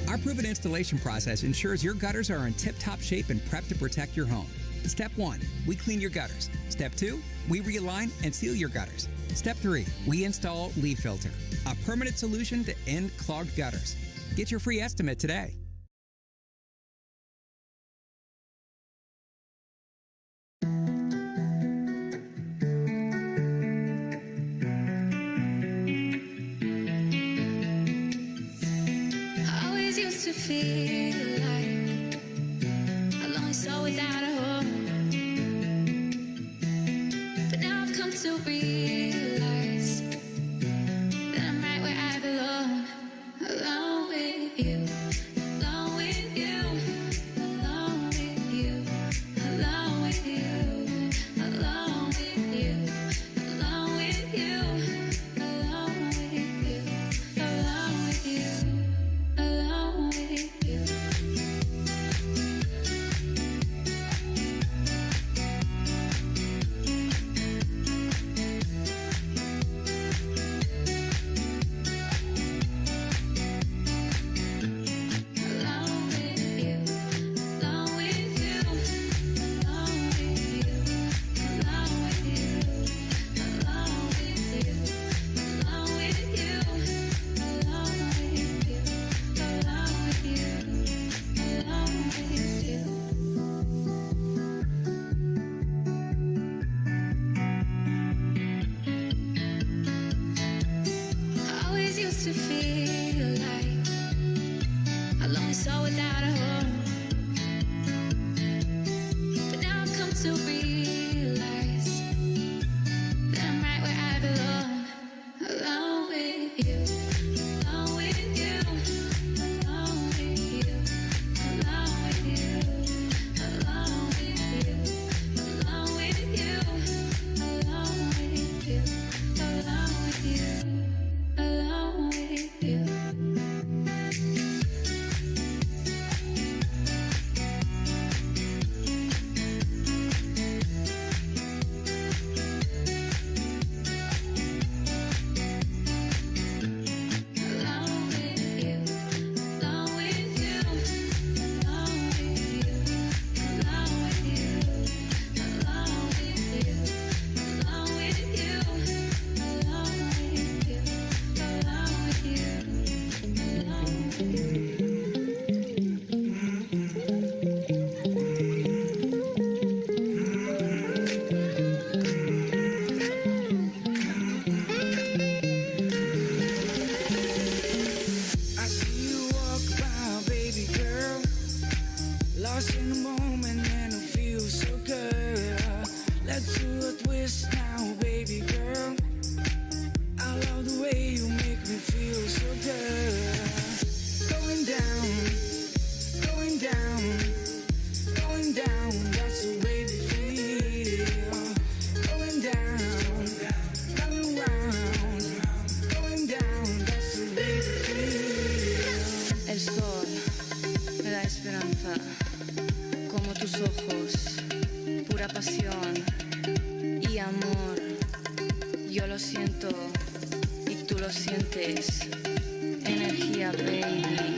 Our proven installation process ensures your gutters are in tip-top shape and prepped to protect your home. Step 1, we clean your gutters. Step 2, we realign and seal your gutters. Step 3, we install Leaf Filter, a permanent solution to end clogged gutters. Get your free estimate today. To feel like a lonely soul without a home, but now I've come to realize that I'm right where I belong, alone with you, alone with you, alone with you, alone with you, alone with you, alone with you, alone with you, alone with you. Alone with you. Yo lo siento y tú lo sientes. Energía, baby.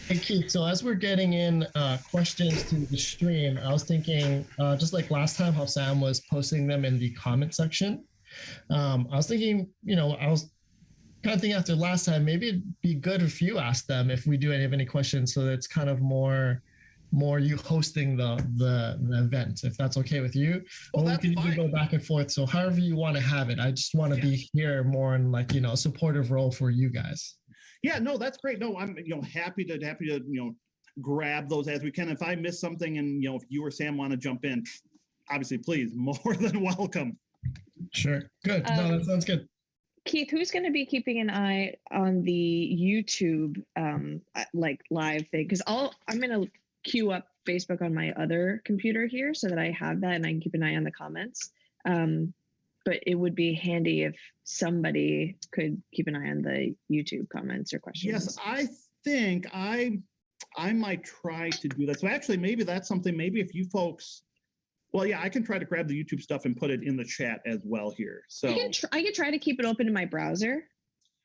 Hey Keith, so as we're getting in questions to the stream, I was thinking, just like last time, how Sam was posting them in the comment section. I was thinking, I was kind of thinking after last time, maybe it'd be good if you ask them if we do have any questions, so that it's kind of more you hosting the event, if that's okay with you. Oh, or we that's can even fine. go back and forth. So however you want to have it. I just want to be here more in like, a supportive role for you guys. Yeah, no, that's great. No, I'm happy to grab those as we can. If I miss something and if you or Sam want to jump in, obviously please, more than welcome. Sure. Good. No, that sounds good. Keith, who's going to be keeping an eye on the YouTube like live thing? Because I'm going to queue up Facebook on my other computer here so that I have that and I can keep an eye on the comments. But it would be handy if somebody could keep an eye on the YouTube comments or questions. Yes, I think I might try to do that. So actually, maybe that's something, maybe if you folks, well, yeah, I can try to grab the YouTube stuff and put it in the chat as well here. So I can try to keep it open in my browser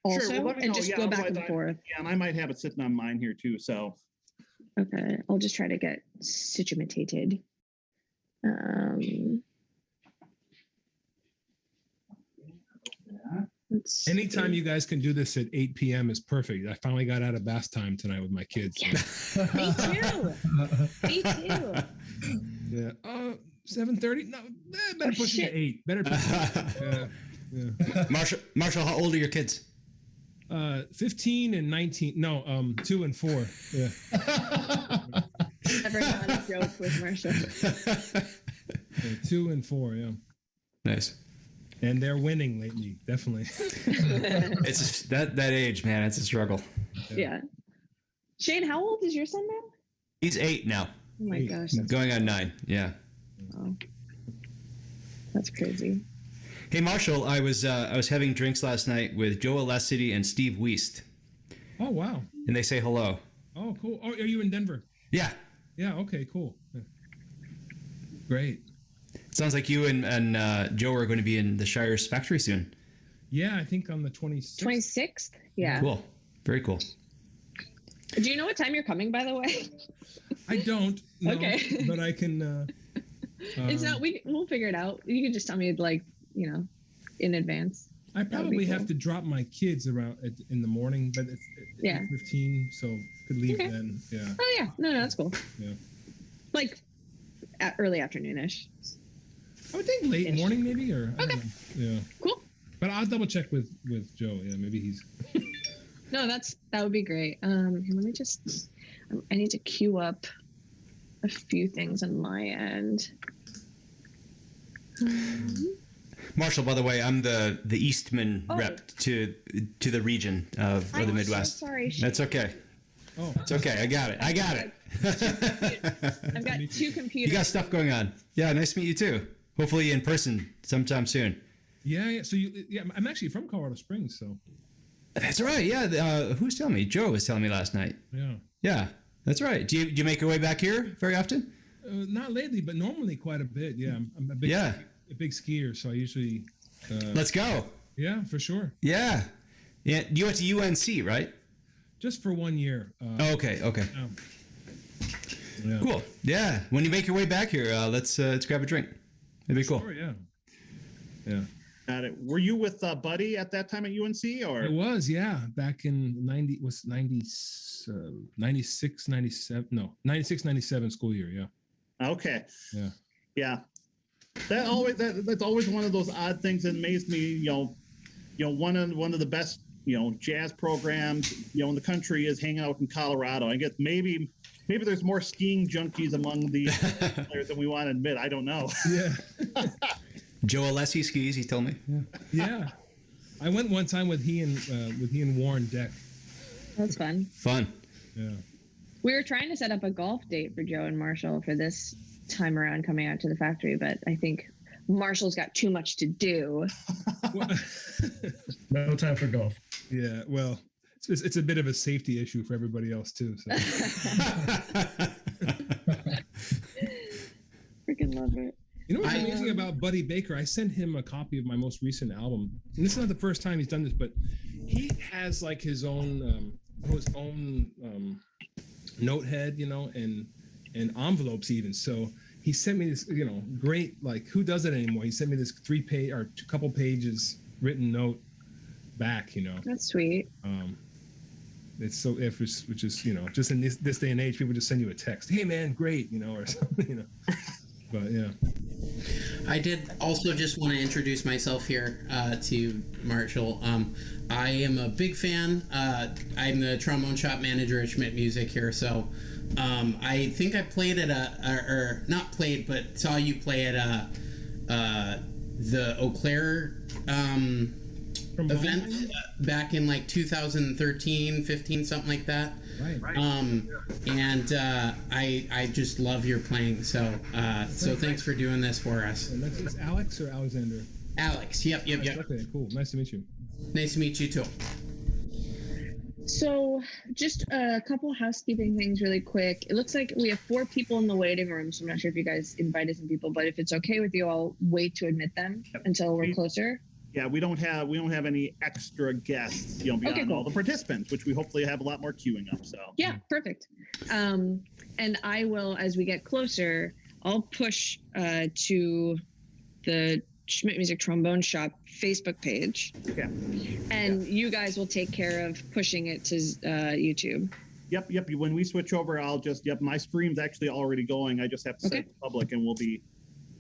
also, sure, well, and just go back and forth. Yeah, and I might have it sitting on mine here too, so. Okay, I'll just try to get situated. Anytime you guys can do this at 8 p.m. is perfect. I finally got out of bath time tonight with my kids. So. Me too. Me too. Yeah. 7:30? No, better push it to 8. Better push it. Yeah. Marshall, how old are your kids? 15 and 19. No, 2 and 4. Yeah. Never got a joke with Marshall. Yeah, 2 and 4. Yeah. Nice. And they're winning lately, definitely. It's that age, man. It's a struggle. Yeah. Shane, how old is your son now? He's 8 now. Oh my gosh. Going on 9. Yeah. Oh. That's crazy. Hey, Marshall, I was having drinks last night with Joe Alessity and Steve Wiest. Oh, wow. And they say hello. Oh, cool. Oh, are you in Denver? Yeah. Yeah. Okay. Cool. Yeah. Great. Sounds like you and Joe are going to be in the Shires factory soon. Yeah, I think on the 26th. 26th? Yeah. Cool. Very cool. Do you know what time you're coming, by the way? I don't. No, okay. But I can. It's not. We'll figure it out. You can just tell me, like, in advance. I probably have to drop my kids around in the morning, but it's 8:15, so could leave then. Yeah. Oh yeah. No, that's cool. Yeah. Like early afternoonish. I would think late morning, maybe, or I don't know. Yeah. Cool. But I'll double check with Joe. Yeah, maybe he's. No, that would be great. Let me just. I need to queue up a few things on my end. Marshall, by the way, I'm the Eastman rep to the region of the Midwest. So sorry, Shane. That's okay. Oh, it's okay. I got it. I've got 2 computers. You got stuff going on. Yeah, nice to meet you too. Hopefully in person sometime soon. Yeah. So I'm actually from Colorado Springs, so. That's right. Yeah. Who was telling me? Joe was telling me last night. Yeah. Yeah, that's right. Do you make your way back here very often? Not lately, but normally quite a bit. Yeah. I'm a big skier, so I usually. Let's go. Yeah, for sure. Yeah. Yeah. You went to UNC, right? Just for 1 year. Okay. Yeah. Cool. Yeah. When you make your way back here, let's grab a drink. It'd be cool. Sure, yeah. Yeah. Got it. Were you with Buddy at that time at UNC, or? It was, yeah. Back in 96, 97. No, 96, 97 school year. Yeah. Okay. Yeah. Yeah. That's always one of those odd things that amazed me. One of the best jazz programs in the country is hanging out in Colorado. I guess maybe there's more skiing junkies among the players than we want to admit. I don't know. Yeah. Joe Alessi skis. He told me. Yeah. I went one time with he and Warren Deck. That's fun. Fun. Yeah. We were trying to set up a golf date for Joe and Marshall for this time around coming out to the factory, but I think Marshall's got too much to do. No time for golf. Yeah, well, it's a bit of a safety issue for everybody else too. So. Freaking love it. You know what's amazing about Buddy Baker? I sent him a copy of my most recent album, and this is not the first time he's done this, but he has like his own note head, you know, and envelopes even. So he sent me this, you know, great, like, who does it anymore? He sent me this 3-page or a couple pages written note back, you know. That's sweet. It's so which is, you know, just in this day and age, people just send you a text, hey man, great, you know, or something, you know. But yeah. I did also just want to introduce myself here to Marshall. I am a big fan. I'm the trombone shop manager at Schmitt Music here, so I think I played at or not played, but saw you play at the Eau Claire event back in like 2013, 15, something like that. Right. And I just love your playing. So thanks for doing this for us. And that's Alex or Alexander? Alex. Yep. Okay, cool. Nice to meet you. Nice to meet you too. So just a couple housekeeping things really quick. It looks like we have 4 people in the waiting room, so I'm not sure if you guys invited some people, but if it's okay with you, I'll wait to admit them until we're closer. Yeah, we don't have any extra guests, you know, beyond all the participants, which we hopefully have a lot more queuing up. So yeah, perfect. And I will, as we get closer, I'll push to the Schmitt Music Trombone Shop Facebook page. Okay. And you guys will take care of pushing it to YouTube. Yep. When we switch over, I'll just my stream's actually already going. I just have to set it public, and we'll be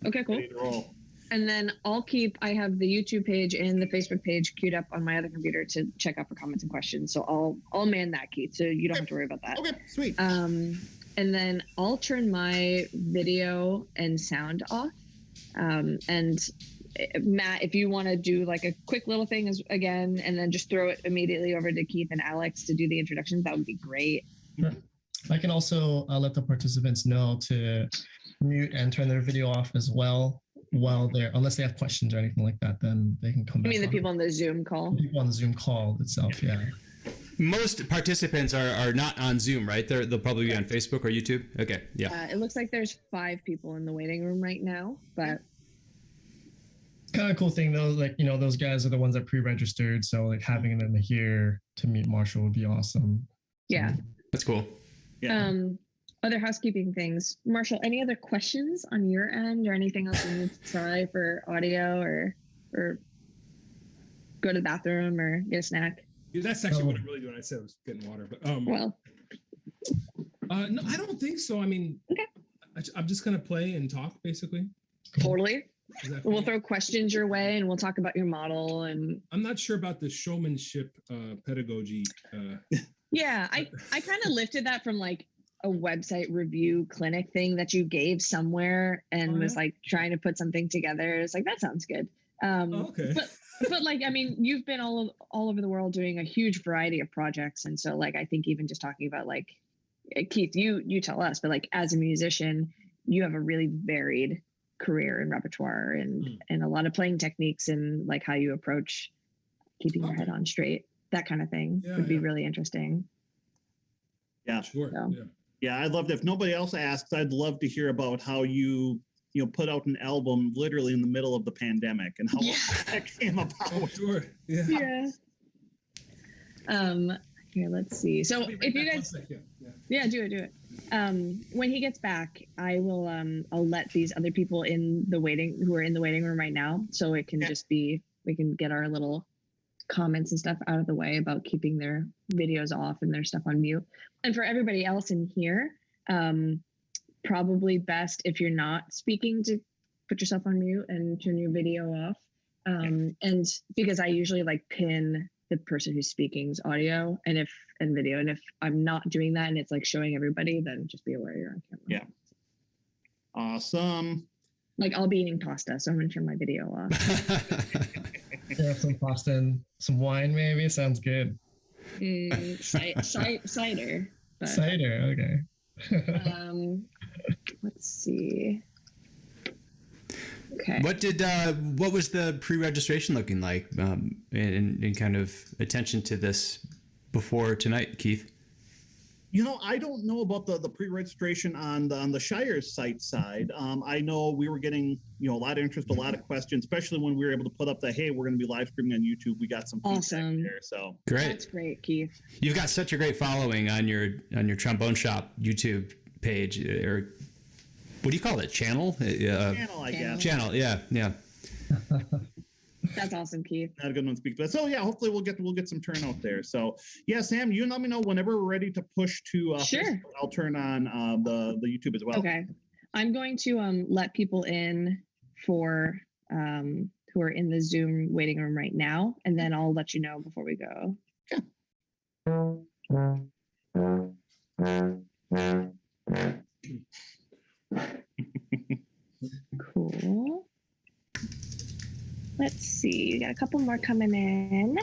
ready to roll. And then I have the YouTube page and the Facebook page queued up on my other computer to check out for comments and questions. So I'll man that, Keith, so you don't have to worry about that. Okay, sweet. And then I'll turn my video and sound off. And Matt, if you want to do like a quick little thing again, and then just throw it immediately over to Keith and Alex to do the introductions, that would be great. Sure. I can also let the participants know to mute and turn their video off as well while they're, unless they have questions or anything like that, then they can come back. I mean, the people on the Zoom call? The people on the Zoom call itself, yeah. Most participants are not on Zoom, right? They'll probably be on Facebook or YouTube. Okay, yeah. It looks like there's 5 people in the waiting room right now, but it's kind of a cool thing though. Like, you know, those guys are the ones that pre-registered, so like having them here to meet Marshall would be awesome. Yeah, that's cool. Yeah. Other housekeeping things, Marshall. Any other questions on your end, or anything else you need to try for audio, or go to the bathroom or get a snack? Yeah, that's actually what I'm really doing. I said I was getting water, but no, I don't think so. I mean, I'm just gonna play and talk basically. Totally. We'll throw questions your way, and we'll talk about your model. And I'm not sure about the showmanship pedagogy. Yeah, I kind of lifted that from like a website review clinic thing that you gave somewhere, and was like trying to put something together. It's like, that sounds good. Okay. But like, I mean, you've been all over the world doing a huge variety of projects, and so like, I think even just talking about like, Keith, you tell us, but like as a musician, you have a really varied career and repertoire, and a lot of playing techniques, and like how you approach keeping your head on straight, that kind of thing would be really interesting. Yeah, sure. So. Yeah, I'd love to. If nobody else asks, I'd love to hear about how you put out an album literally in the middle of the pandemic, and how that came about. Oh, sure. Yeah. Here, let's see. So if you guys, do it. When he gets back, I will. I'll let these other people who are in the waiting room right now, so it can just be, we can get our little comments and stuff out of the way about keeping their videos off and their stuff on mute. And for everybody else in here, probably best if you're not speaking to put yourself on mute and turn your video off. And because I usually like pin the person who's speaking's audio and video. And if I'm not doing that and it's like showing everybody, then just be aware you're on camera. Yeah. Awesome. Like, I'll be eating pasta, so I'm gonna turn my video off. Yeah, some pasta and some wine, maybe. Sounds good. Cider. But, cider, okay. Let's see. Okay. What was the pre-registration looking like, in kind of attention to this before tonight, Keith? I don't know about the pre-registration on the Shires side. I know we were getting a lot of interest, a lot of questions, especially when we were able to put up that, hey, we're going to be live streaming on YouTube. We got some awesome there, so great. That's great, Keith. You've got such a great following on your Trombone Shop YouTube page, or what do you call it? Channel? Channel, I guess. Channel, yeah. That's awesome, Keith. Not a good one to speak, but so yeah, hopefully we'll get some turnout there. So yeah, Sam, you let me know whenever we're ready to push to. Sure. Facebook. I'll turn on the YouTube as well. Okay, I'm going to let people in for who are in the Zoom waiting room right now, and then I'll let you know before we go. Cool. Let's see. We got a couple more coming in.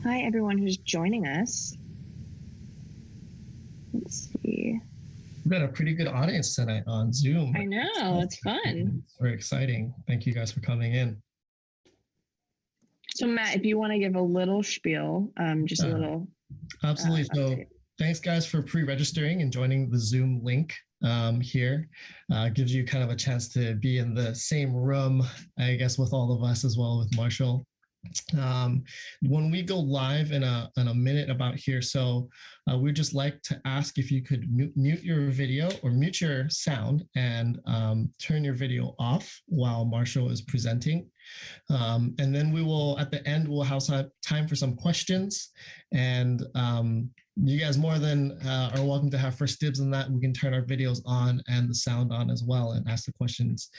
Hi, everyone who's joining us. Let's see. We've got a pretty good audience tonight on Zoom. I know. It's fun. It's very exciting. Thank you guys for coming in. So, Matt, if you want to give a little spiel, just a little. Absolutely. So thanks, guys, for pre-registering and joining the Zoom link here. Gives you kind of a chance to be in the same room, I guess, with all of us as well, with Marshall. When we go live in a minute about here, so we'd just like to ask if you could mute your video or mute your sound and turn your video off while Marshall is presenting. And then we will, at the end, we'll have time for some questions, and you guys more than are welcome to have first dibs on that. We can turn our videos on and the sound on as well and ask the questions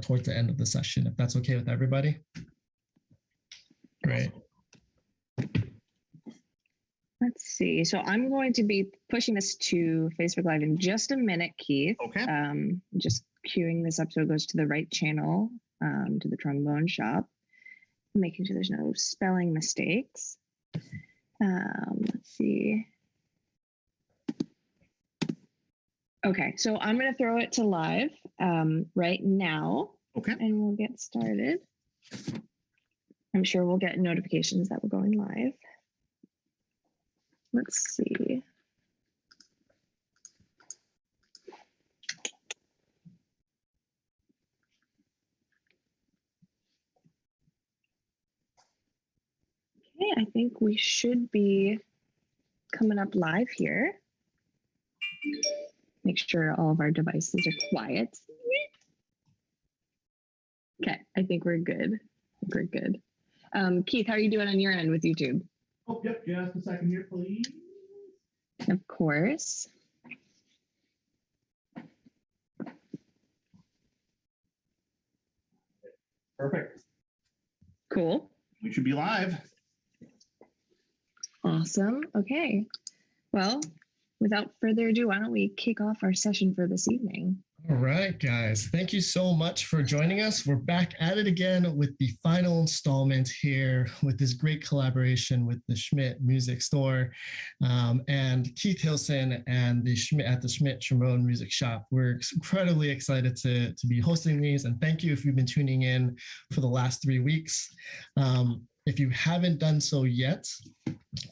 towards the end of the session, if that's okay with everybody. Great. Let's see. So I'm going to be pushing this to Facebook Live in just a minute, Keith. Okay. Just queuing this up so it goes to the right channel, to the Trombone Shop, making sure there's no spelling mistakes. Let's see. Okay, so I'm going to throw it to live right now. Okay. And we'll get started. I'm sure we'll get notifications that we're going live. Let's see. Okay, I think we should be coming up live here. Make sure all of our devices are quiet. Okay, I think we're good. We're good. Keith, how are you doing on your end with YouTube? Oh, yep. Just a second here, please. Of course. Perfect. Cool. We should be live. Awesome. Okay. Well, without further ado, why don't we kick off our session for this evening? All right, guys. Thank you so much for joining us. We're back at it again with the final installment here with this great collaboration with the Schmitt Music Store and Keith Hilson and the Schmitt Trombone Music Shop. We're incredibly excited to be hosting these, and thank you if you've been tuning in for the last 3 weeks. If you haven't done so yet,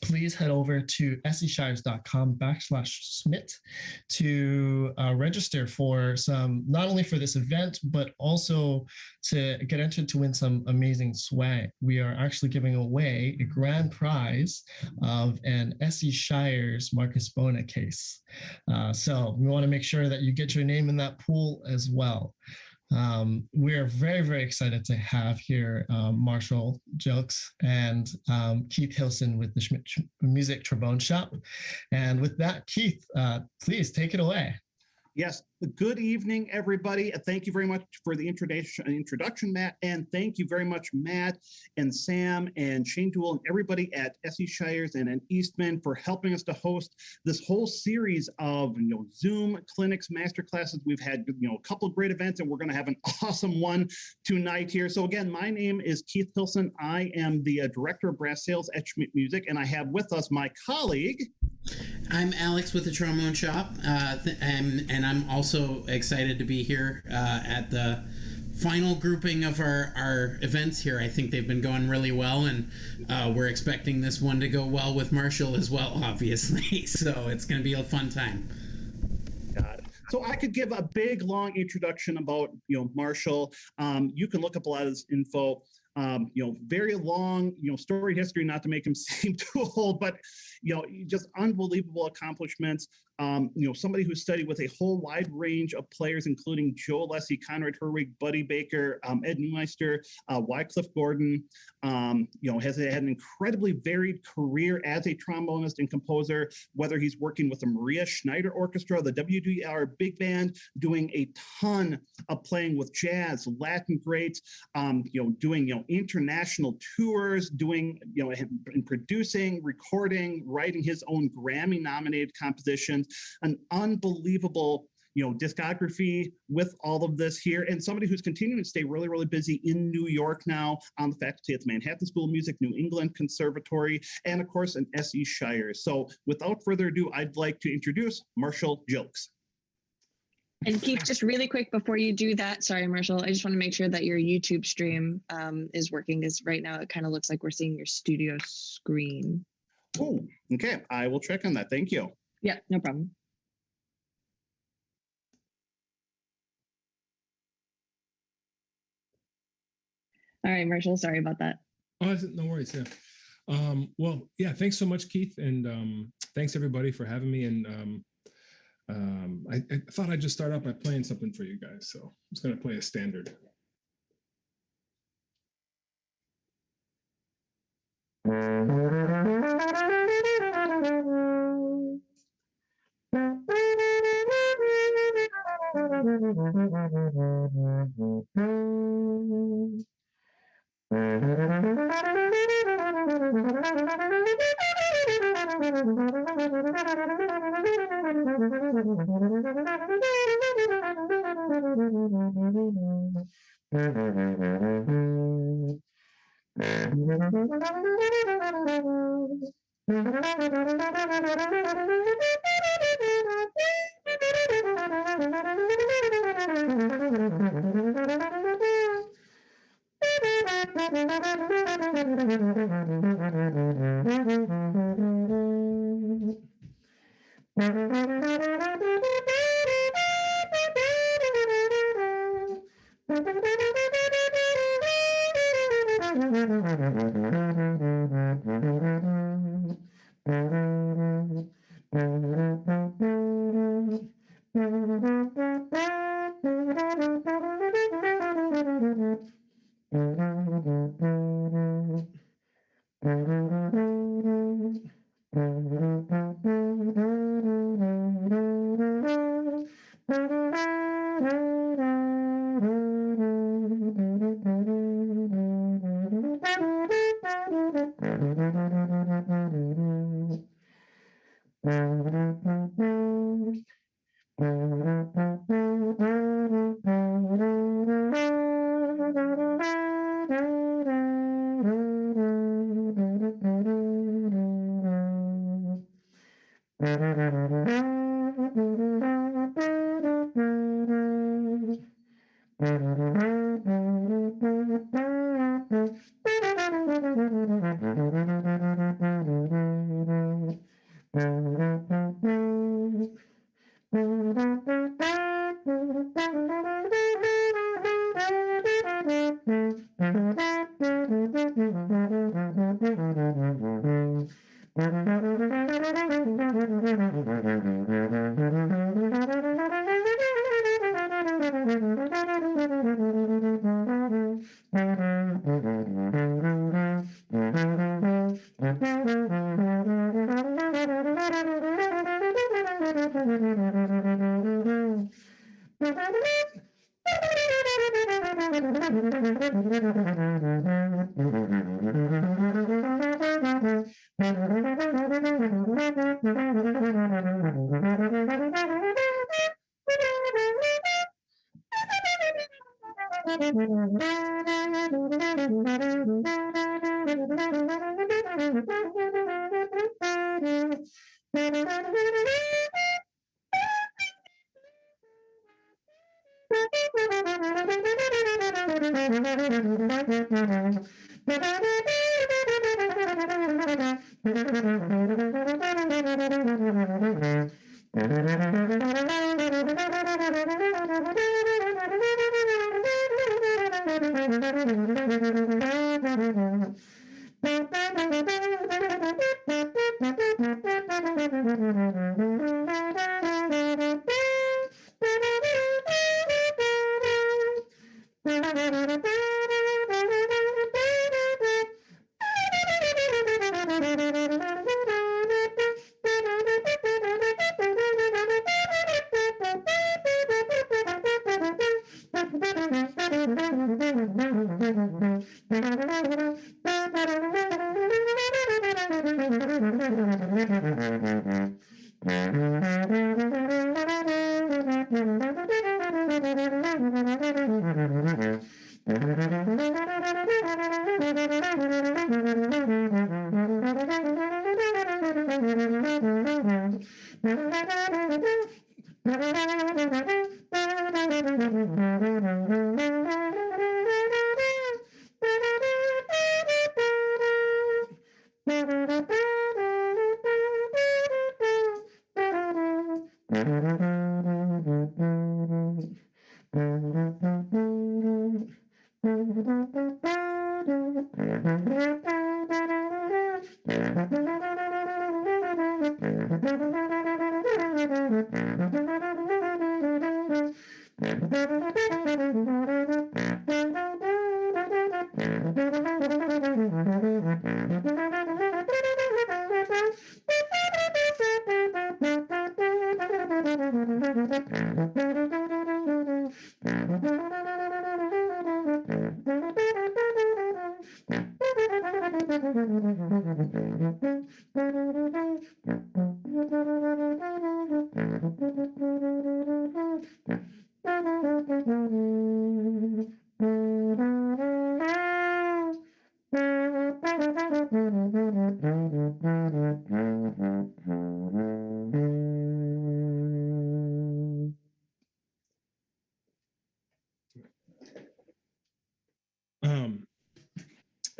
please head over to seshires.com/Schmitt to register for some, not only for this event, but also to get entered to win some amazing swag. We are actually giving away a grand prize of an SE Shires Marcus Bona case. So we want to make sure that you get your name in that pool as well. We're very, very excited to have here Marshall, Gilkes, and Keith Hilson with the Schmitt Music Trombone Shop. And with that, Keith, please take it away. Yes. Good evening, everybody. Thank you very much for the introduction, Matt. And thank you very much, Matt and Sam and Shane Duell and everybody at SE Shires and in Eastman for helping us to host this whole series of Zoom clinics, masterclasses. We've had a couple of great events, and we're going to have an awesome one tonight here. So again, my name is Keith Hilson. I am the Director of Brass Sales at Schmitt Music, and I have with us my colleague. I'm Alex with the Trombone Shop, and I'm also excited to be here at the final grouping of our events here. I think they've been going really well, and we're expecting this one to go well with Marshall as well, obviously. So it's going to be a fun time. Got it. So I could give a big, long introduction about, Marshall. You can look up a lot of this info. Very long, story history, not to make him seem too old, but, just unbelievable accomplishments. Somebody who studied with a whole wide range of players, including Joe Leslie, Conrad Herwig, Buddy Baker, Ed Neumeister, Wycliffe Gordon, has had an incredibly varied career as a trombonist and composer, whether he's working with the Maria Schneider Orchestra, the WDR Big Band, doing a ton of playing with jazz, Latin greats, doing, international tours, doing, and producing, recording, writing his own Grammy-nominated compositions, an unbelievable, discography with all of this here, and somebody who's continuing to stay really, really busy in New York now on the faculty at the Manhattan School of Music, New England Conservatory, and of course, an SE Shires. So without further ado, I'd like to introduce Marshall Gilkes. And Keith, just really quick before you do that, sorry, Marshall, I just want to make sure that your YouTube stream is working, because right now it kind of looks like we're seeing your studio screen. Oh, okay. I will check on that. Thank you. Yeah, no problem. All right, Marshall, sorry about that. Oh, no worries. Yeah. Well, yeah, thanks so much, Keith. And thanks everybody for having me. And I thought I'd just start out by playing something for you guys. So I'm just going to play a standard.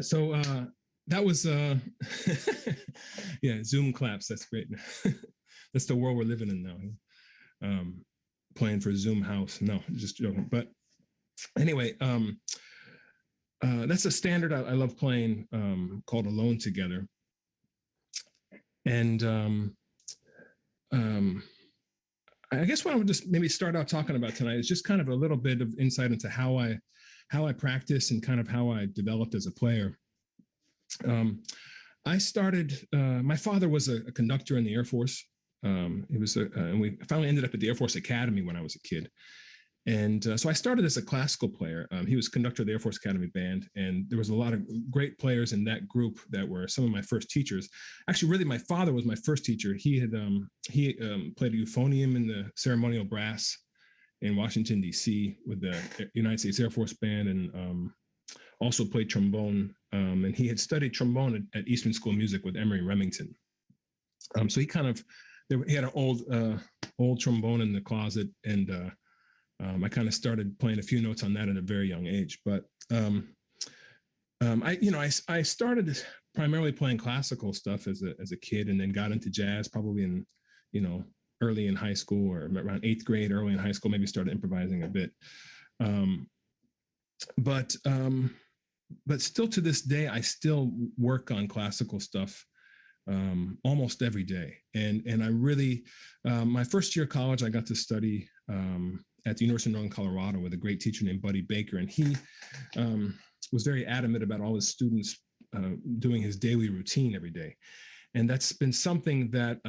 So that was yeah, Zoom claps. That's great. That's the world we're living in now. Playing for Zoom House. No, just joking. But anyway, that's a standard I love playing called Alone Together. And I guess what I would just maybe start out talking about tonight is just kind of a little bit of insight into how I practice and kind of how I developed as a player. I started, my father was a conductor in the Air Force. He was, and we finally ended up at the Air Force Academy when I was a kid. And so I started as a classical player. He was conductor of the Air Force Academy Band, and there was a lot of great players in that group that were some of my first teachers. Actually, really, my father was my first teacher. He had played a euphonium in the ceremonial brass in Washington, D.C. with the United States Air Force Band, and also played trombone. And he had studied trombone at Eastman School of Music with Emery Remington. So he kind of, he had an old trombone in the closet, and I kind of started playing a few notes on that at a very young age. But I started primarily playing classical stuff as a kid, and then got into jazz probably in, early in high school, or around 8th grade, early in high school, maybe started improvising a bit. But still to this day, I still work on classical stuff almost every day. And I really, my first year of college, I got to study at the University of Northern Colorado with a great teacher named Buddy Baker. And he was very adamant about all his students doing his daily routine every day. And that's been something that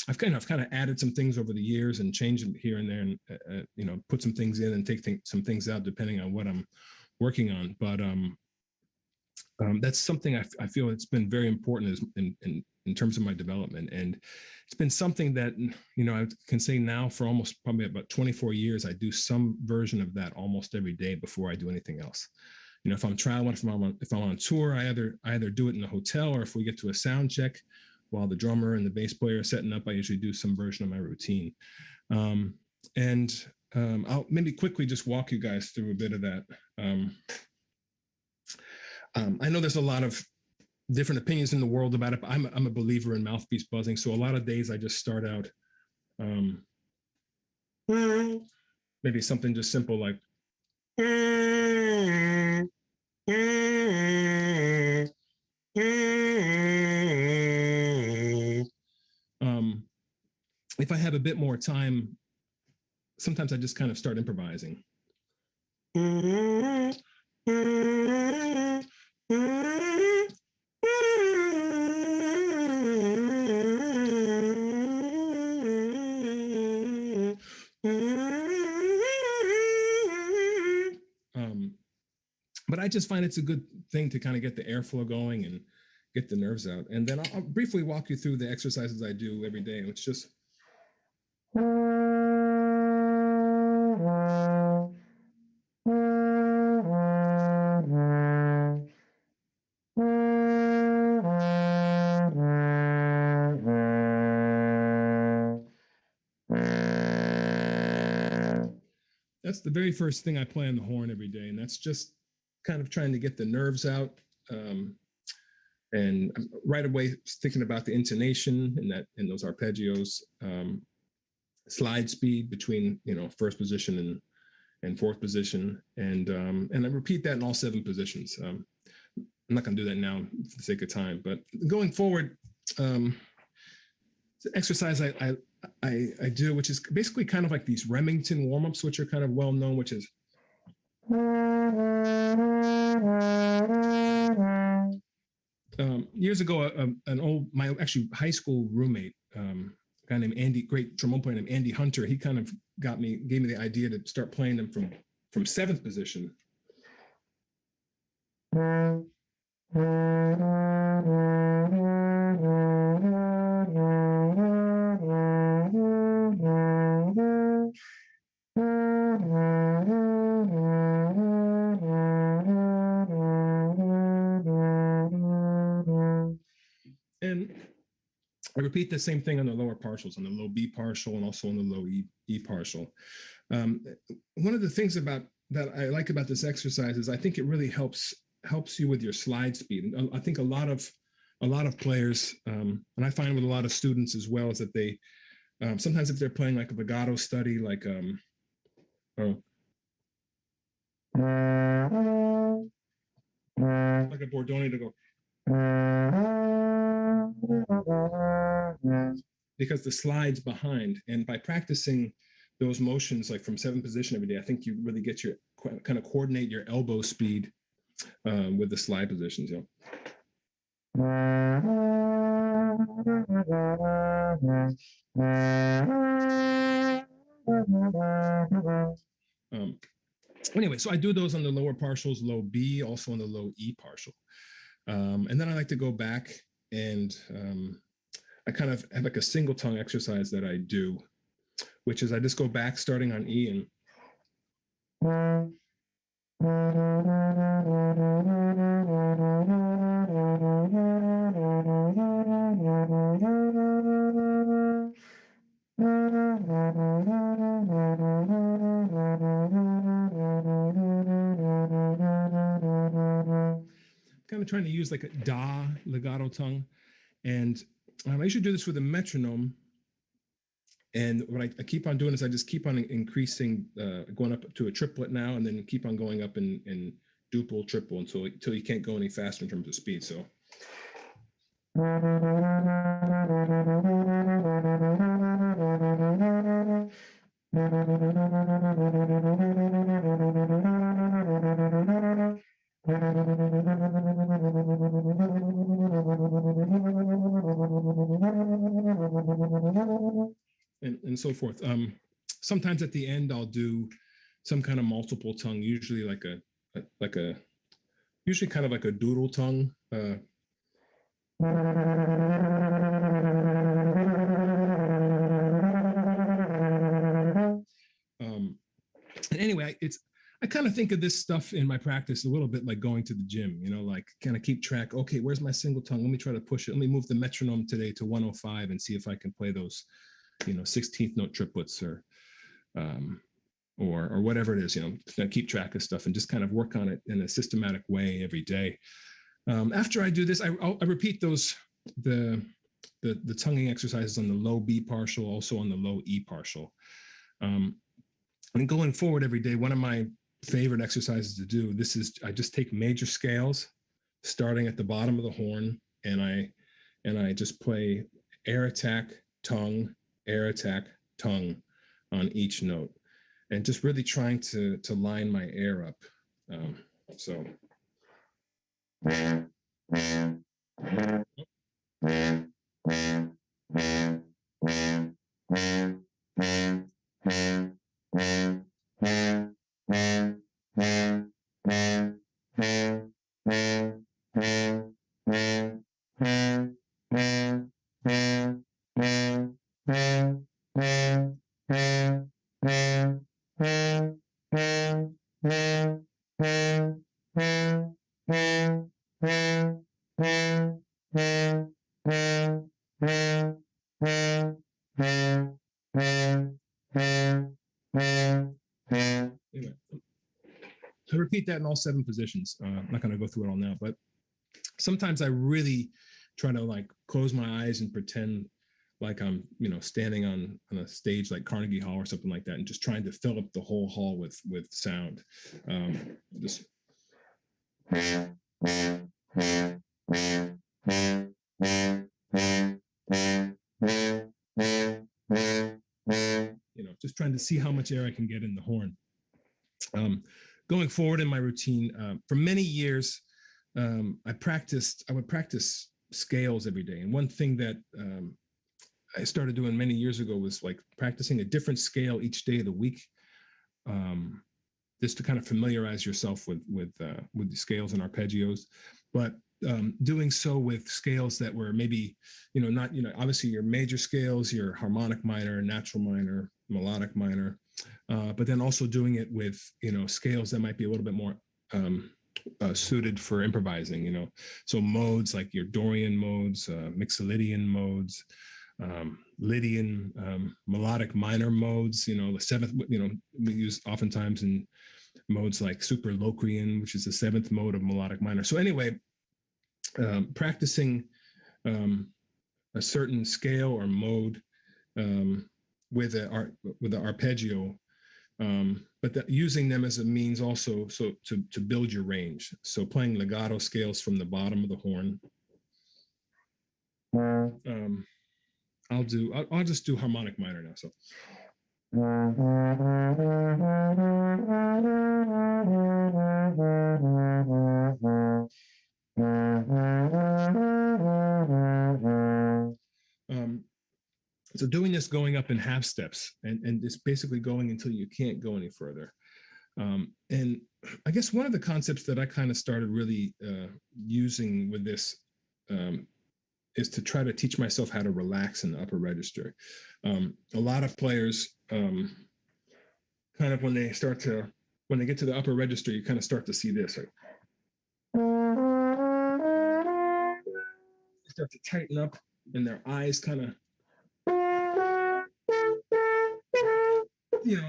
I've kind of added some things over the years and changed them here and there, and put some things in and take some things out depending on what I'm working on. But that's something I feel it's been very important in terms of my development. And it's been something that, I can say now for almost probably about 24 years, I do some version of that almost every day before I do anything else. If I'm traveling, if I'm on tour, I either do it in the hotel, or if we get to a sound check while the drummer and the bass player are setting up, I usually do some version of my routine. I'll maybe quickly just walk you guys through a bit of that. I know there's a lot of different opinions in the world about it, but I'm a believer in mouthpiece buzzing. So a lot of days I just start out maybe something just simple like if I have a bit more time, sometimes I just kind of start improvising. But I just find it's a good thing to kind of get the airflow going and get the nerves out. And then I'll briefly walk you through the exercises I do every day. And it's just that's the very first thing I play on the horn every day. And that's just kind of trying to get the nerves out. And I'm right away thinking about the intonation and those arpeggios, slide speed between, first position and fourth position. And I repeat that in all 7 positions. I'm not going to do that now for the sake of time, but going forward, the exercise I do, which is basically kind of like these Remington warm-ups, which are kind of well known, which is years ago, my actually high school roommate, a guy named Andy, great trombone player named Andy Hunter, he kind of gave me the idea to start playing them from 7th position. And I repeat the same thing on the lower partials, on the low B partial and also on the low E partial. One of the things that I like about this exercise is I think it really helps you with your slide speed. And I think a lot of players, and I find with a lot of students as well, is that they sometimes if they're playing like a legato study, like a Bordoni to go. Because the slide's behind, and by practicing those motions like from 7th position every day, I think you really get your kind of coordinate your elbow speed with the slide positions. Anyway, so I do those on the lower partials, low B, also on the low E partial. And then I like to go back and I kind of have like a single tongue exercise that I do, which is I just go back starting on E and kind of trying to use like a da legato tongue. And I usually do this with a metronome. And what I keep on doing is I just keep on increasing, going up to a triplet now, and then keep on going up in duple, triple until you can't go any faster in terms of speed. So. And so forth. Sometimes at the end I'll do some kind of multiple tongue, usually usually kind of like a doodle tongue. And anyway, I kind of think of this stuff in my practice a little bit like going to the gym, like kind of keep track. Okay, where's my single tongue? Let me try to push it. Let me move the metronome today to 105 and see if I can play those, 16th note triplets or or whatever it is, keep track of stuff and just kind of work on it in a systematic way every day. After I do this, I repeat the tonguing exercises on the low B partial, also on the low E partial. And going forward every day, one of my favorite exercises to do, I just take major scales starting at the bottom of the horn, and I just play air attack, tongue, air attack, tongue on each note, and just really trying to line my air up. So. I repeat that in all 7 positions. I'm not going to go through it all now, but sometimes I really try to like close my eyes and pretend like I'm, standing on a stage like Carnegie Hall or something like that, and just trying to fill up the whole hall with sound. Just. Just trying to see how much air I can get in the horn. Going forward in my routine, for many years, I would practice scales every day. And one thing that I started doing many years ago was like practicing a different scale each day of the week, just to kind of familiarize yourself with the scales and arpeggios. But doing so with scales that were maybe, not, obviously your major scales, your harmonic minor, natural minor, melodic minor, but then also doing it with, scales that might be a little bit more suited for improvising, so modes like your Dorian modes, Mixolydian modes, Lydian, melodic minor modes, the seventh, we use oftentimes in modes like Superlocrian, which is the 7th mode of melodic minor. So anyway, practicing a certain scale or mode with the arpeggio, but using them as a means also to build your range. So playing legato scales from the bottom of the horn. I'll just do harmonic minor now. So. So doing this going up in half steps and it's basically going until you can't go any further. And I guess one of the concepts that I kind of started really using with this is to try to teach myself how to relax in the upper register. A lot of players kind of when they get to the upper register, you kind of start to see this. Right? They start to tighten up and their eyes kind of,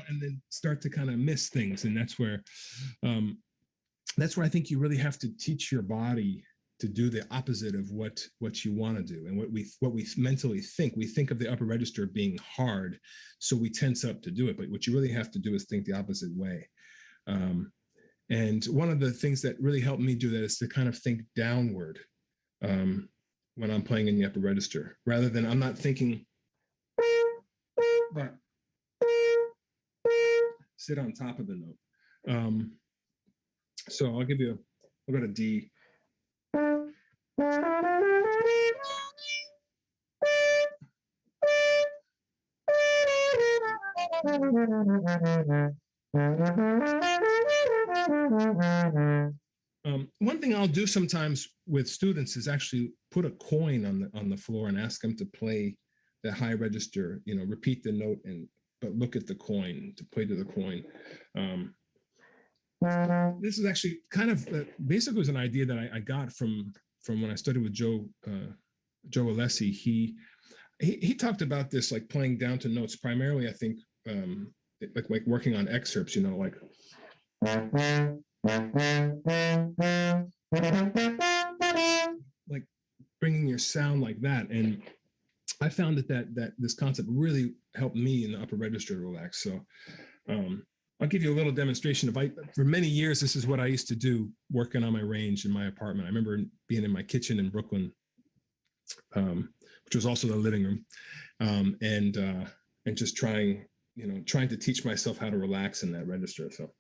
and then start to kind of miss things. And that's where I think you really have to teach your body to do the opposite of what you want to do. And what we mentally think. We think of the upper register being hard, so we tense up to do it. But what you really have to do is think the opposite way. And one of the things that really helped me do that is to kind of think downward when I'm playing in the upper register, rather than I'm not thinking, but sit on top of the note. So I'll go to D. One thing I'll do sometimes with students is actually put a coin on the floor and ask them to play the high register, repeat the note but look at the coin, to play to the coin. This is actually kind of basically was an idea that I got from when I studied with Joe Alessi. He talked about this, like playing down to notes primarily, I think, like working on excerpts, like bringing your sound like that. And I found that this concept really helped me in the upper register to relax. So I'll give you a little demonstration. For many years, this is what I used to do, working on my range in my apartment. I remember being in my kitchen in Brooklyn, which was also the living room, and just trying to teach myself how to relax in that register. So.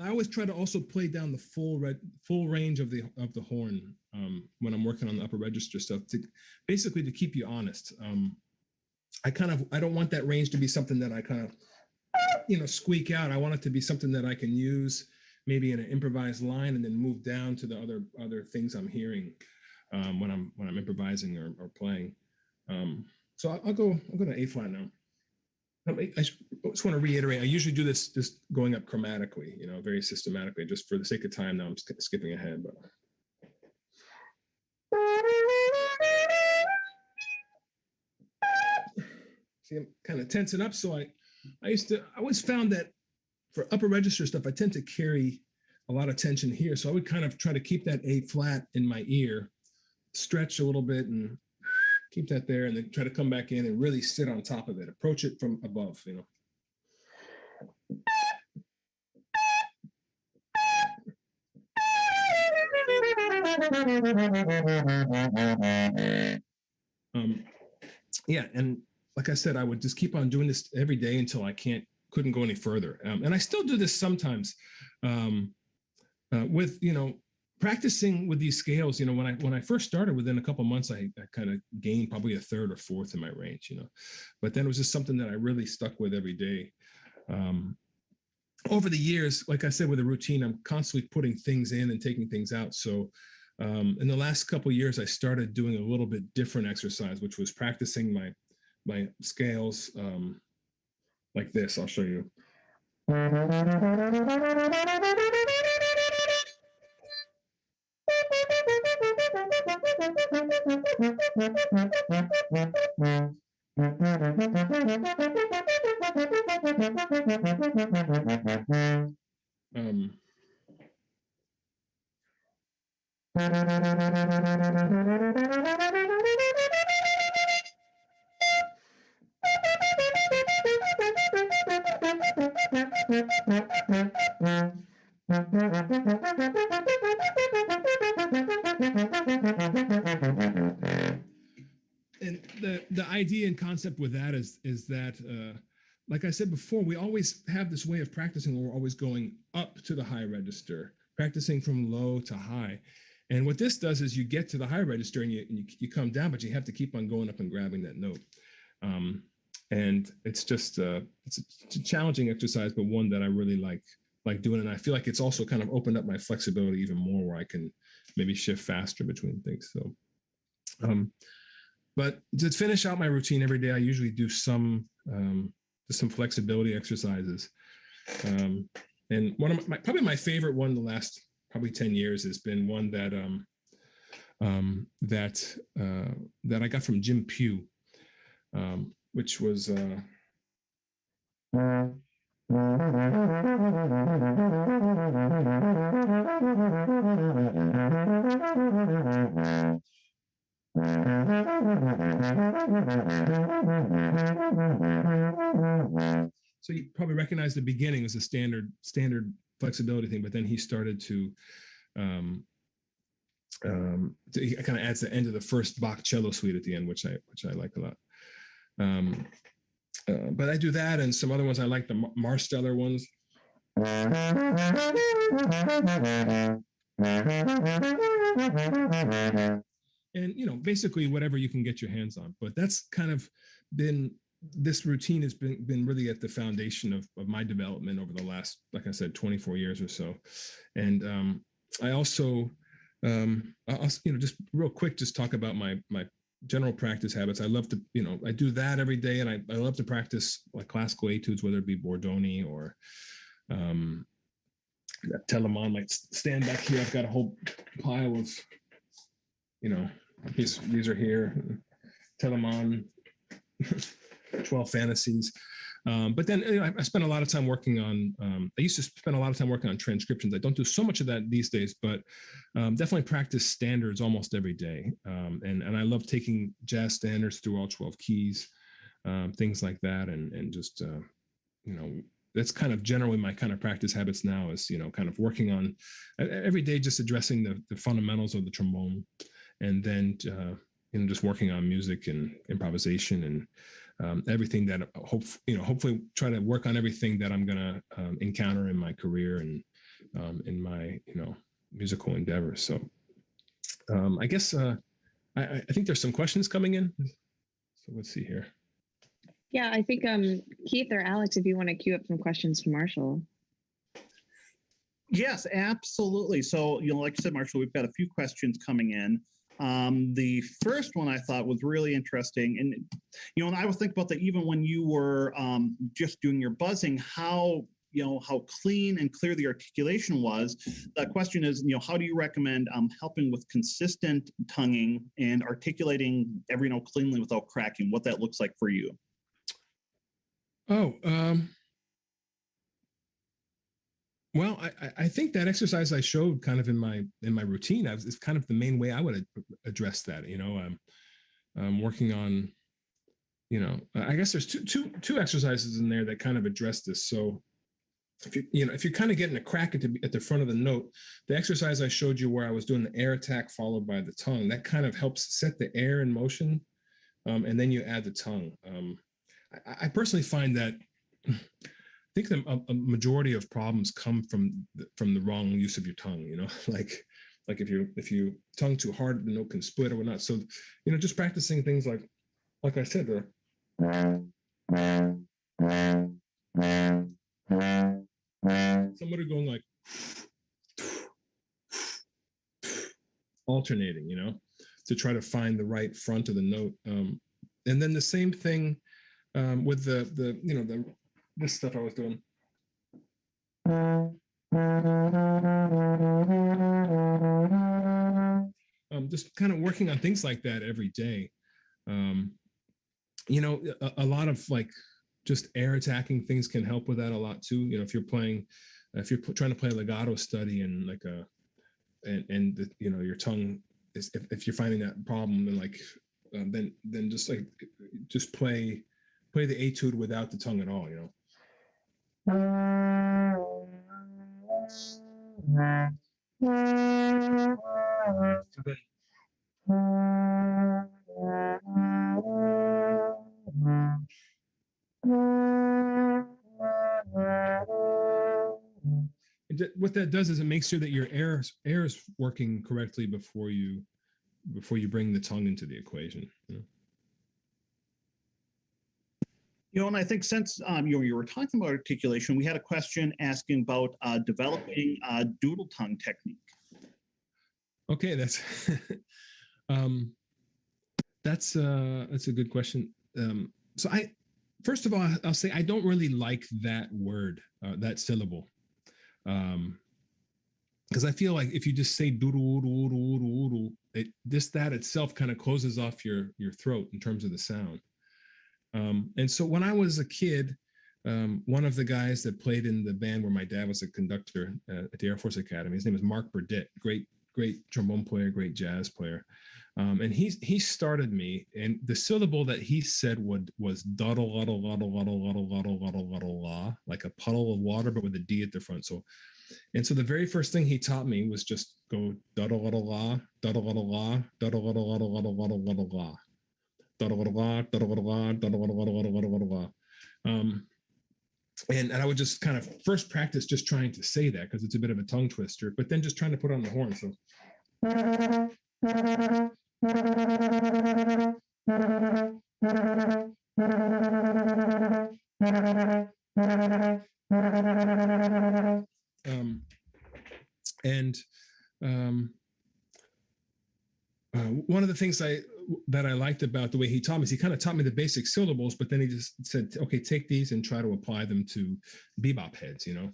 I always try to also play down the full range of the horn when I'm working on the upper register stuff, to basically to keep you honest. I don't want that range to be something that I kind of squeak out. I want it to be something that I can use maybe in an improvised line and then move down to the other things I'm hearing when I'm improvising or playing. So I'll go to A flat now. I just want to reiterate, I usually do this just going up chromatically, very systematically. Just for the sake of time now, I'm skipping ahead. But see, I'm kind of tensing up. So I always found that for upper register stuff, I tend to carry a lot of tension here. So I would kind of try to keep that A flat in my ear, stretch a little bit, and keep that there, and then try to come back in and really sit on top of it. Approach it from above, Yeah, and like I said, I would just keep on doing this every day until I couldn't go any further. And I still do this sometimes with, practicing with these scales. When I first started, within a couple of months, I kind of gained probably a third or fourth in my range, but then it was just something that I really stuck with every day. Over the years, like I said, with a routine, I'm constantly putting things in and taking things out. So in the last couple of years, I started doing a little bit different exercise, which was practicing my scales like this. I'll show you. And the idea and concept with that is that, like I said before, we always have this way of practicing where we're always going up to the high register, practicing from low to high. And what this does is you get to the high register and you come down, but you have to keep on going up and grabbing that note. And it's just it's a challenging exercise, but one that I really like doing. And I feel like it's also kind of opened up my flexibility even more, where I can maybe shift faster between things. So, but to finish out my routine every day, I usually do some flexibility exercises. And one of probably my favorite one the last probably 10 years has been one that I got from Jim Pugh, which was so you probably recognize the beginning as a standard flexibility thing, but then he started to he kind of adds the end of the first Bach cello suite at the end, which I like a lot. But I do that, and some other ones I like, the Marsteller ones. And basically whatever you can get your hands on. But that's kind of been, this routine has been really at the foundation of my development over the last, like I said, 24 years or so. And I also I'll just real quick just talk about my general practice habits. I love to, I do that every day, and I love to practice like classical etudes, whether it be Bordoni or that Telemann. Might stand back here. I've got a whole pile of, these are here. Telemann, 12 Fantasies. But then I spent a lot of time working on, I used to spend a lot of time working on transcriptions. I don't do so much of that these days, but definitely practice standards almost every day. And I love taking jazz standards through all 12 keys, things like that. And just, that's kind of generally my kind of practice habits now is, kind of working on every day, just addressing the fundamentals of the trombone, and then, just working on music and improvisation and everything that hopefully try to work on everything that I'm going to encounter in my career and in my, musical endeavors. So I guess I think there's some questions coming in. So let's see here. Yeah, I think Keith or Alex, if you want to queue up some questions for Marshall. Yes, absolutely. So, like you said, Marshall, we've got a few questions coming in. The first one I thought was really interesting. And, and I was thinking about that even when you were just doing your buzzing, how clean and clear the articulation was. The question is, how do you recommend helping with consistent tonguing and articulating every note cleanly without cracking, what that looks like for you? Oh, well, I think that exercise I showed kind of in my routine is kind of the main way I would address that. Working on, I guess there's two exercises in there that kind of address this. So if you're kind of getting a crack at the front of the note, the exercise I showed you where I was doing the air attack followed by the tongue, that kind of helps set the air in motion, and then you add the tongue. I personally find that. I think a majority of problems come from the wrong use of your tongue. Like if you tongue too hard, the note can split or whatnot. So, just practicing things like I said, somebody going like alternating, to try to find the right front of the note. And then the same thing with the this stuff I was doing. Just kind of working on things like that every day. A lot of like just air attacking things can help with that a lot too. If you're trying to play a legato study and like your tongue is, if you're finding that problem, then then just play the etude without the tongue at all. What that does is it makes sure that your air is working correctly before you bring the tongue into the equation. And I think since you were talking about articulation, we had a question asking about developing doodle tongue technique. Okay, that's a good question. So first of all, I'll say I don't really like that word, that syllable, because I feel like if you just say doodle, that itself kind of closes off your throat in terms of the sound. And so when I was a kid, one of the guys that played in the band where my dad was a conductor at the Air Force Academy, his name is Mark Burdett, great trombone player, great jazz player. And he started me, and the syllable that he said was duddle, luddle, luddle, luddle, luddle, luddle, luddle, luddle, la, like a puddle of water, but with a D at the front. So the very first thing he taught me was just go duddle, luddle, la, duddle, luddle, la, duddle, luddle, luddle, luddle, luddle, luddle, la. And I would just kind of first practice just trying to say that because it's a bit of a tongue twister, but then just trying to put on the horn. So one of the things that I liked about the way he taught me is he kind of taught me the basic syllables, but then he just said, okay, take these and try to apply them to bebop heads, you know.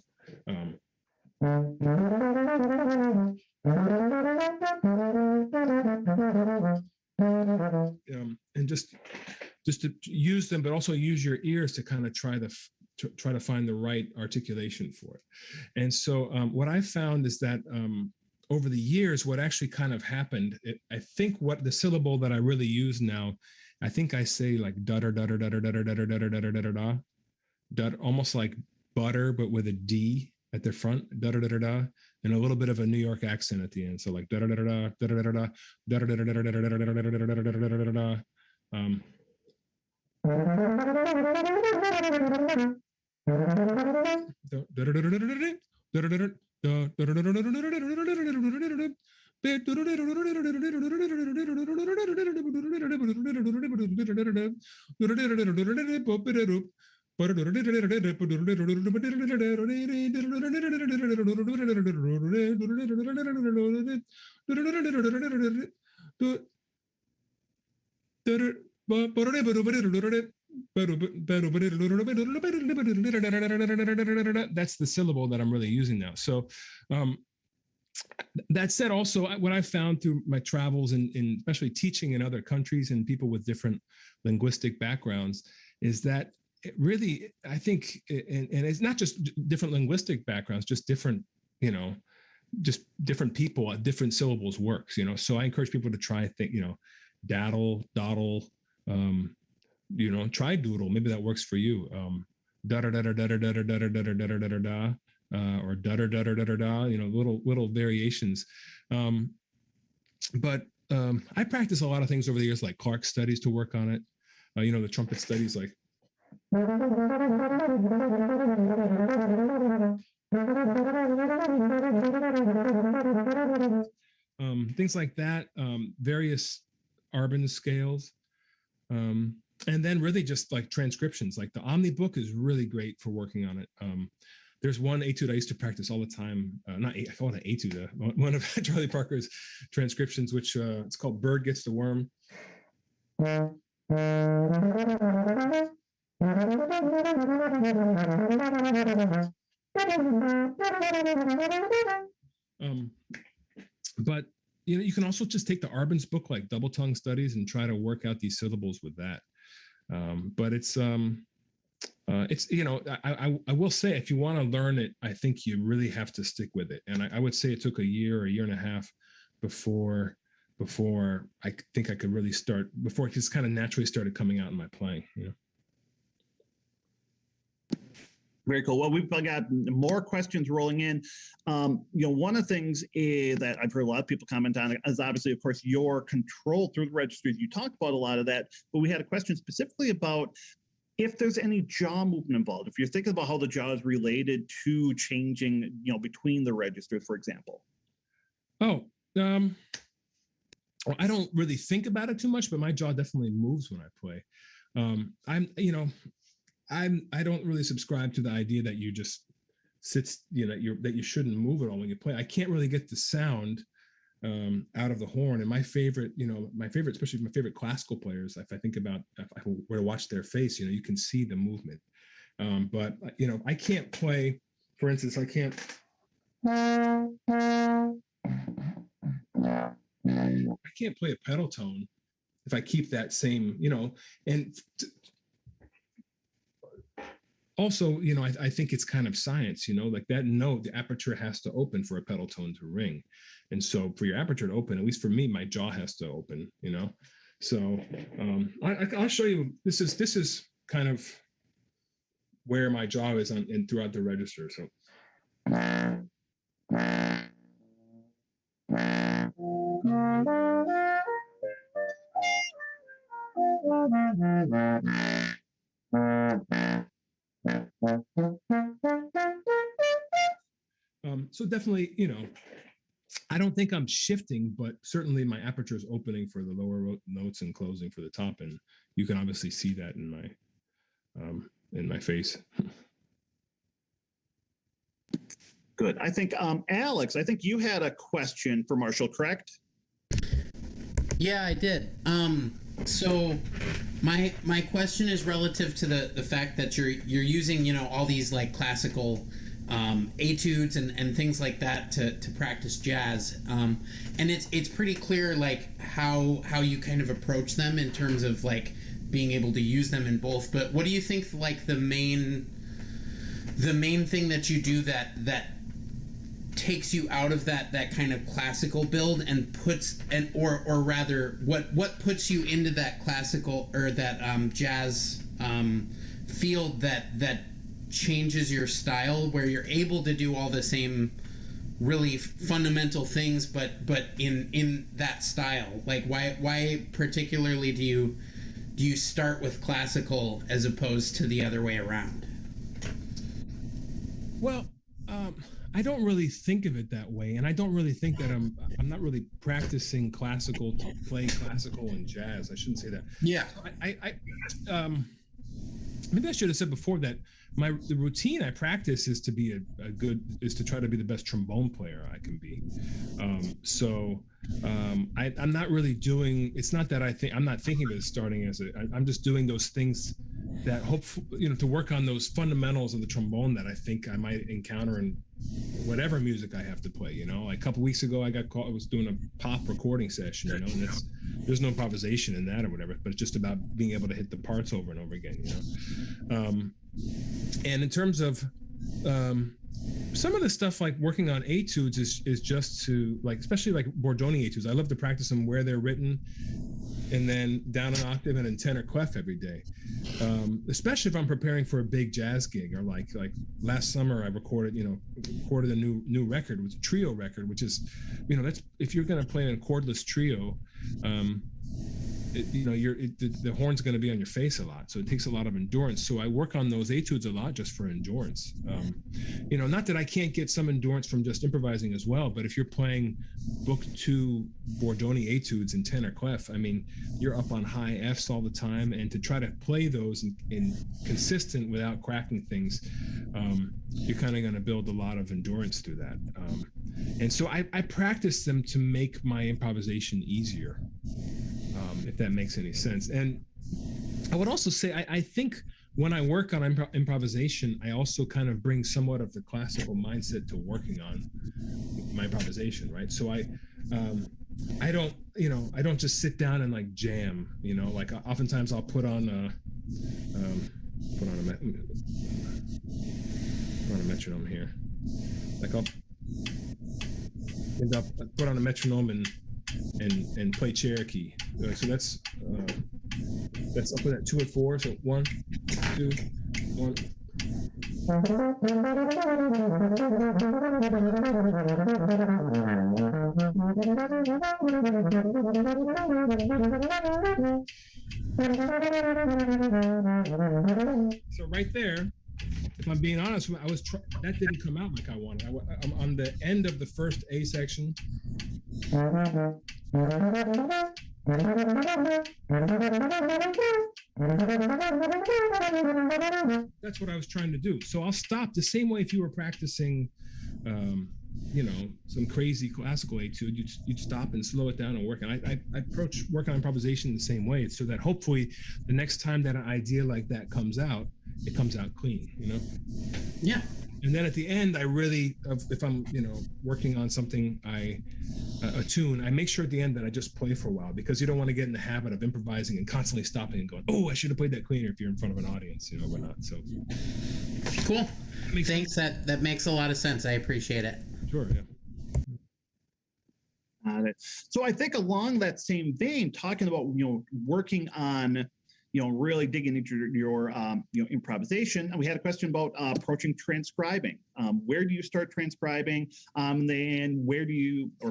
And just to use them, but also use your ears to kind of try to find the right articulation for it. And so what I found is that over the years, what actually kind of happened, I think what the syllable that I really use now, I think I say like dutter, dutter, dutter, dutter, dutter, dutter, dutter, dutter, da, dutter, almost like butter, but with a D at the front, dutter, dutter, da, and a little bit of a New York accent at the end. So like dutter, dutter, da, dutter, dutter, da, dutter, dutter, dutter, dutter, dutter, dutter, dutter, dutter, dutter, dutter, da. That's the syllable that I'm really using now. So that said, also what I found through my travels and especially teaching in other countries and people with different linguistic backgrounds is that it really, I think, and it's not just different linguistic backgrounds, just different, you know, just different people at different syllables works, you know. So I encourage people to try, you know, daddle, dawdle, you know, try doodle. Maybe that works for you. Dutter, dutter, dutter, dutter, dutter, dutter, dutter, dutter, da, or dutter, dutter, dutter, da, you know, little variations. But I practice a lot of things over the years, like Clark studies to work on it. You know, the trumpet studies, like. Things like that, various Arbin scales. And then really just like transcriptions, like the Omni book is really great for working on it. There's one etude I used to practice all the time. I call it an etude, one of Charlie Parker's transcriptions, which it's called Bird Gets the Worm. But you know, you can also just take the Arbin's book, like Double Tongue Studies, and try to work out these syllables with that. But it's you know, I will say, if you want to learn it, I think you really have to stick with it. And I would say it took a year and a half before I think I could really start, before it just kind of naturally started coming out in my playing, you know. Very cool. Well, we've got more questions rolling in. You know, one of the things that I've heard a lot of people comment on is obviously, of course, your control through the registries. You talked about a lot of that, but we had a question specifically about if there's any jaw movement involved. If you're thinking about how the jaw is related to changing, you know, between the registers, for example. Oh, well, I don't really think about it too much, but my jaw definitely moves when I play. I don't really subscribe to the idea that you just sit, you know, that you shouldn't move at all when you play. I can't really get the sound out of the horn. And my favorite, especially my favorite classical players, if I think about, if I were to watch their face, you know, you can see the movement. But you know, I can't play, for instance, I can't play a pedal tone if I keep that same, you know, and also, you know, I think it's kind of science, you know, like that note, the aperture has to open for a pedal tone to ring. And so for your aperture to open, at least for me, my jaw has to open, you know? So I'll show you, this is kind of where my jaw is throughout the register. So. So definitely, you know, I don't think I'm shifting, but certainly my aperture is opening for the lower notes and closing for the top, and you can obviously see that in my face. Good. I think Alex, I think you had a question for Marshall, correct? Yeah, I did. So my question is relative to the fact that you're using, you know, all these like classical etudes and things like that to practice jazz. And it's pretty clear like how you kind of approach them in terms of like being able to use them in both. But what do you think like the main thing that you do that takes you out of that kind of classical build and puts or rather what puts you into that classical or that jazz field that changes your style where you're able to do all the same really fundamental things but in that style? Like why particularly do you start with classical as opposed to the other way around? Well, I don't really think of it that way, and I don't really think that I'm not really practicing classical to play classical and jazz. I shouldn't say that. Yeah. Maybe I should have said before that the routine I practice is to be is to try to be the best trombone player I can be. I'm not really doing. It's not that I'm not thinking of it as starting as I'm just doing those things that to work on those fundamentals of the trombone that I think I might encounter in whatever music I have to play. You know, like a couple weeks ago I was doing a pop recording session. You know, and there's no improvisation in that or whatever, but it's just about being able to hit the parts over and over again. You know, and in terms of some of the stuff like working on etudes is just to like, especially like Bordoni etudes. I love to practice them where they're written and then down an octave and in tenor clef every day. Especially if I'm preparing for a big jazz gig or like last summer I recorded a new record. It was a trio record, which is, that's, if you're going to play an chordless trio, the horn's going to be on your face a lot, so it takes a lot of endurance. So I work on those etudes a lot just for endurance. Not that I can't get some endurance from just improvising as well, but if you're playing book 2 Bordoni etudes in tenor clef, I mean, you're up on high Fs all the time, and to try to play those in consistent without cracking things, you're kind of going to build a lot of endurance through that. And so I practice them to make my improvisation easier. If that makes any sense. And I would also say, I think when I work on improvisation, I also kind of bring somewhat of the classical mindset to working on my improvisation, right? So I don't just sit down and like jam, like oftentimes I'll put on a metronome here. Like I'll put on a metronome and play Cherokee. So that's I'll put that 2 and 4. So 1, 2, 1. So right there, if I'm being honest, that didn't come out like I wanted. I'm on the end of the first A section. That's what I was trying to do. So I'll stop the same way if you were practicing, some crazy classical etude. You'd stop and slow it down and work. And I approach working on improvisation the same way, so that hopefully the next time that an idea like that comes out, it comes out clean. Yeah. And then at the end, I really, if I'm, working on something, a tune, I make sure at the end that I just play for a while, because you don't want to get in the habit of improvising and constantly stopping and going, oh, I should have played that cleaner if you're in front of an audience, or not. So cool. Thanks. That makes a lot of sense. I appreciate it. Sure. Yeah. So I think along that same vein, talking about, working on, really digging into your improvisation. We had a question about approaching transcribing. Where do you start transcribing? Then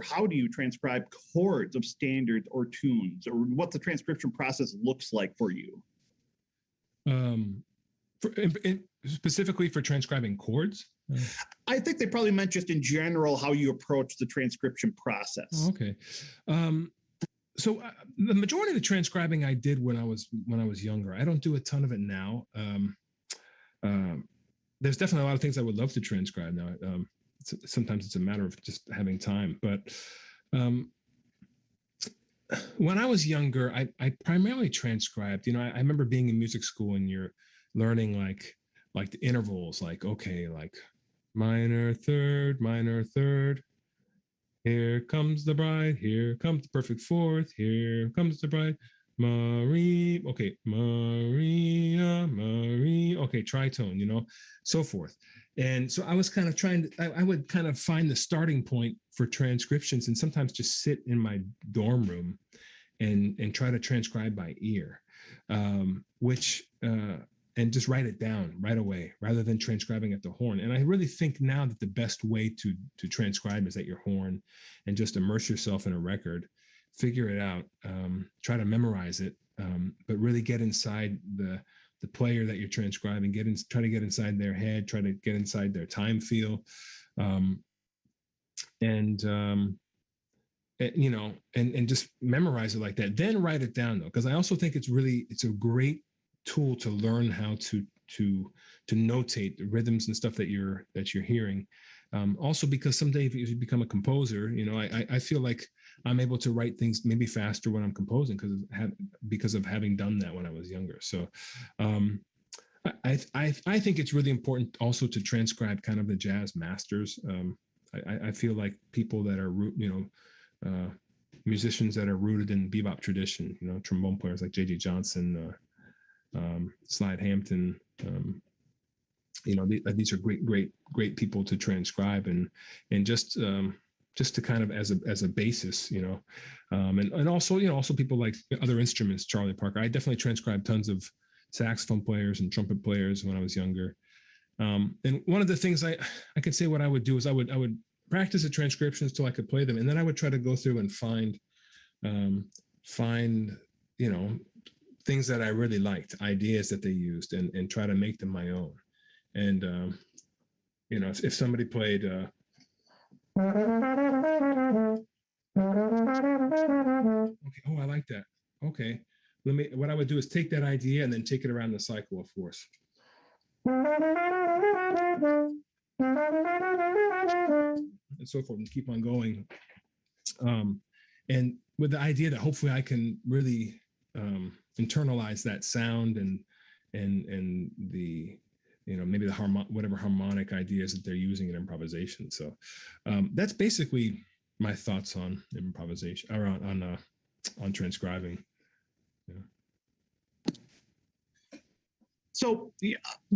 how do you transcribe chords of standards or tunes, or what the transcription process looks like for you? Specifically for transcribing chords? I think they probably meant just in general how you approach the transcription process. Oh, okay. So the majority of the transcribing I did when I was younger. I don't do a ton of it now. There's definitely a lot of things I would love to transcribe now. Sometimes it's a matter of just having time. But when I was younger, I primarily transcribed. I remember being in music school and you're learning like the intervals, like okay, like minor third. Here comes the bride. Here comes the perfect fourth. Here comes the bride. Marie. Okay, Maria, Marie. Okay, tritone. So forth. And so I was kind of trying to. I would kind of find the starting point for transcriptions, and sometimes just sit in my dorm room and try to transcribe by ear, which and just write it down right away rather than transcribing at the horn. And I really think now that the best way to transcribe is at your horn and just immerse yourself in a record, figure it out, try to memorize it, but really get inside the player that you're transcribing, try to get inside their head, try to get inside their time feel, and just memorize it like that. Then write it down though, because I also think it's a great tool to learn how to notate the rhythms and stuff that you're hearing. Also, because someday if you become a composer, I feel like I'm able to write things maybe faster when I'm composing because of having done that when I was younger. So I think it's really important also to transcribe kind of the jazz masters. I feel like people that are musicians that are rooted in bebop tradition, trombone players like J.J. Johnson, Slide Hampton, these are great people to transcribe and just to kind of as a basis, and also people like other instruments, Charlie Parker. I definitely transcribed tons of saxophone players and trumpet players when I was younger. And one of the things I could say what I would do is I would practice the transcriptions till I could play them, and then I would try to go through and find things that I really liked, ideas that they used, and try to make them my own. And if somebody played okay, oh, I like that. Okay, what I would do is take that idea and then take it around the cycle of force. And so forth, and keep on going. And with the idea that hopefully I can really internalize that sound and the maybe the whatever harmonic ideas that they're using in improvisation. So that's basically my thoughts on improvisation or on transcribing. Yeah. So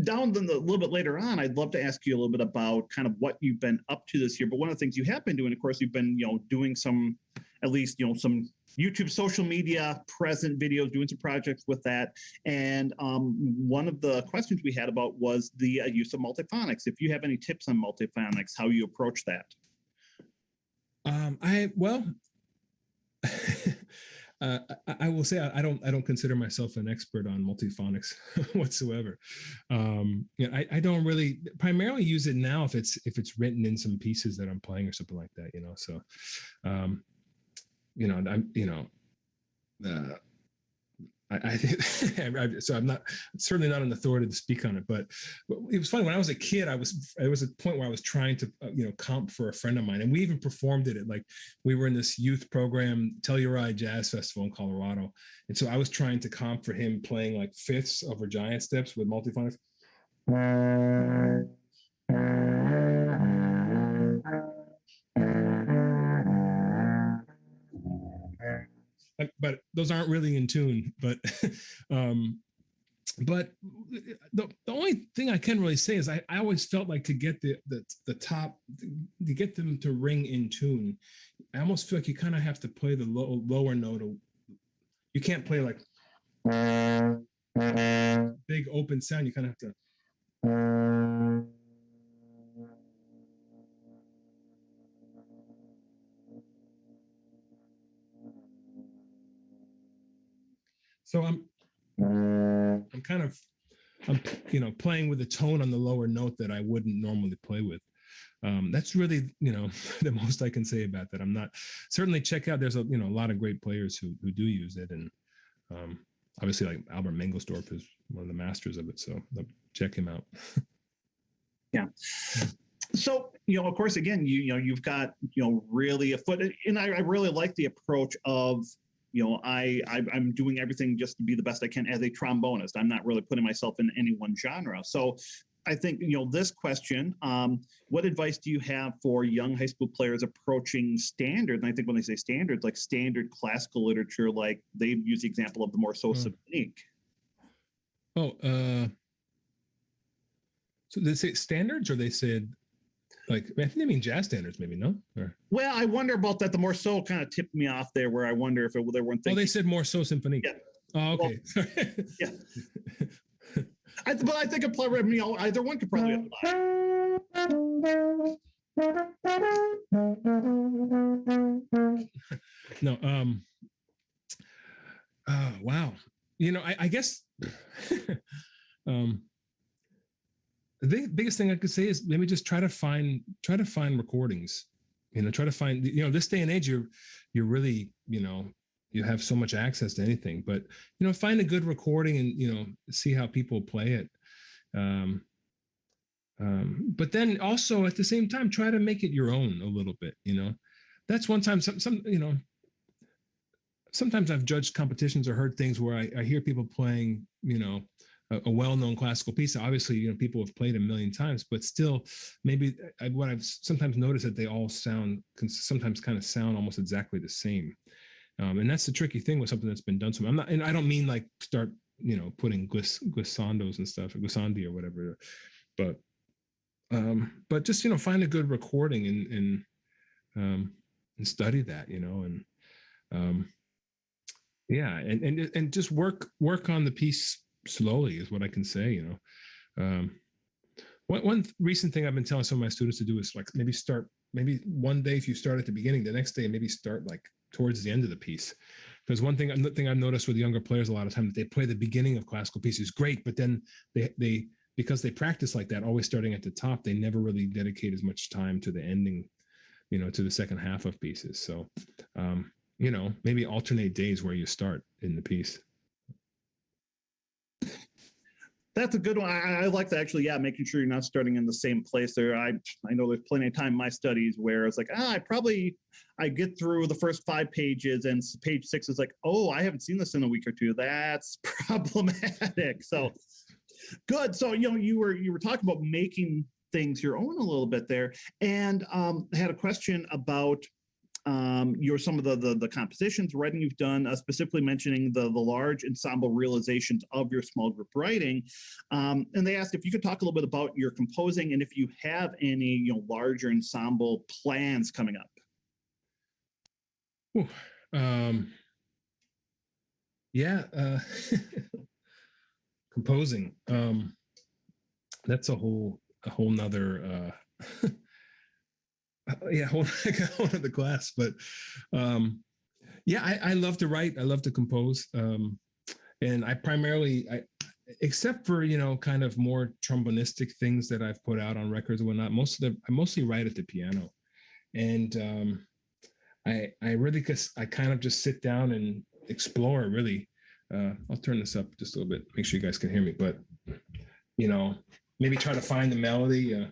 down a little bit later on, I'd love to ask you a little bit about kind of what you've been up to this year. But one of the things you have been doing, of course, you've been doing some, at least some YouTube social media present videos, doing some projects with that. And one of the questions we had about was the use of multiphonics. If you have any tips on multiphonics, how you approach that. I will say I don't consider myself an expert on multiphonics whatsoever. I don't really primarily use it now if it's written in some pieces that I'm playing or something like that. So so I'm certainly not an authority to speak on it, but it was funny when I was a kid. There was a point where I was trying to comp for a friend of mine, and we even performed it at we were in this youth program, Telluride Jazz Festival in Colorado, and so I was trying to comp for him playing fifths over giant steps with multiphonics. But those aren't really in tune. But the only thing I can really say is I always felt like to get the top, to get them to ring in tune, I almost feel like you kind of have to play the lower note. You can't play big open sound. You kind of have to. So I'm playing with a tone on the lower note that I wouldn't normally play with. That's really, the most I can say about that. I'm not certainly check out. There's a lot of great players who do use it, and obviously like Albert Mangelsdorf is one of the masters of it. So check him out. Yeah. So, of course, again, you've got, really a foot, and I really like the approach of, I'm doing everything just to be the best I can as a trombonist. I'm not really putting myself in any one genre. So I think, this question, what advice do you have for young high school players approaching standards? And I think when they say standards, like standard classical literature, like they use the example of the Morceau Symphonique. So they say standards, or they said, like, I think they mean jazz standards, maybe, no? Or... Well, I wonder about that. The Morceau kind of tipped me off there, where I wonder if they weren't thinking. Oh, they said Morceau Symphonique. Yeah. Oh, okay. Well, yeah. But I think either one could probably apply. No. Wow. I guess. The biggest thing I could say is maybe just try to find recordings. Try to find. This day and age, you're really you have so much access to anything. But find a good recording and see how people play it. But then also at the same time, try to make it your own a little bit. That's one time. Sometimes I've judged competitions or heard things where I hear people playing a well-known classical piece. Obviously, people have played a million times, but still, maybe what I've sometimes noticed that they all can sometimes kind of sound almost exactly the same. And that's the tricky thing with something that's been done. So and I don't mean like start, putting glissandos and stuff, glissandi or whatever, but just, find a good recording and study that, and and just work on the piece slowly is what I can say. One recent thing I've been telling some of my students to do is like maybe one day if you start at the beginning, the next day maybe start like towards the end of the piece. Because one thing I've noticed with younger players a lot of times, they play the beginning of classical pieces great, but then they because they practice like that, always starting at the top, they never really dedicate as much time to the ending, to the second half of pieces. So maybe alternate days where you start in the piece. That's a good one. I like that, actually. Yeah, making sure you're not starting in the same place there. I know there's plenty of time in my studies where it's like, I get through the first 5 pages and page 6 is like, oh, I haven't seen this in a week or two. That's problematic. So good. So, you were talking about making things your own a little bit there, and I had a question about some of the compositions, writing you've done, specifically mentioning the large ensemble realizations of your small group writing. And they asked if you could talk a little bit about your composing and if you have any larger ensemble plans coming up. Composing. That's a whole nother whole other class. But I love to write. I love to compose. And I primarily, except for kind of more trombonistic things that I've put out on records and whatnot, I mostly write at the piano. And I really, I kind of just sit down and explore, really. I'll turn this up just a little bit, make sure you guys can hear me, but maybe try to find the melody.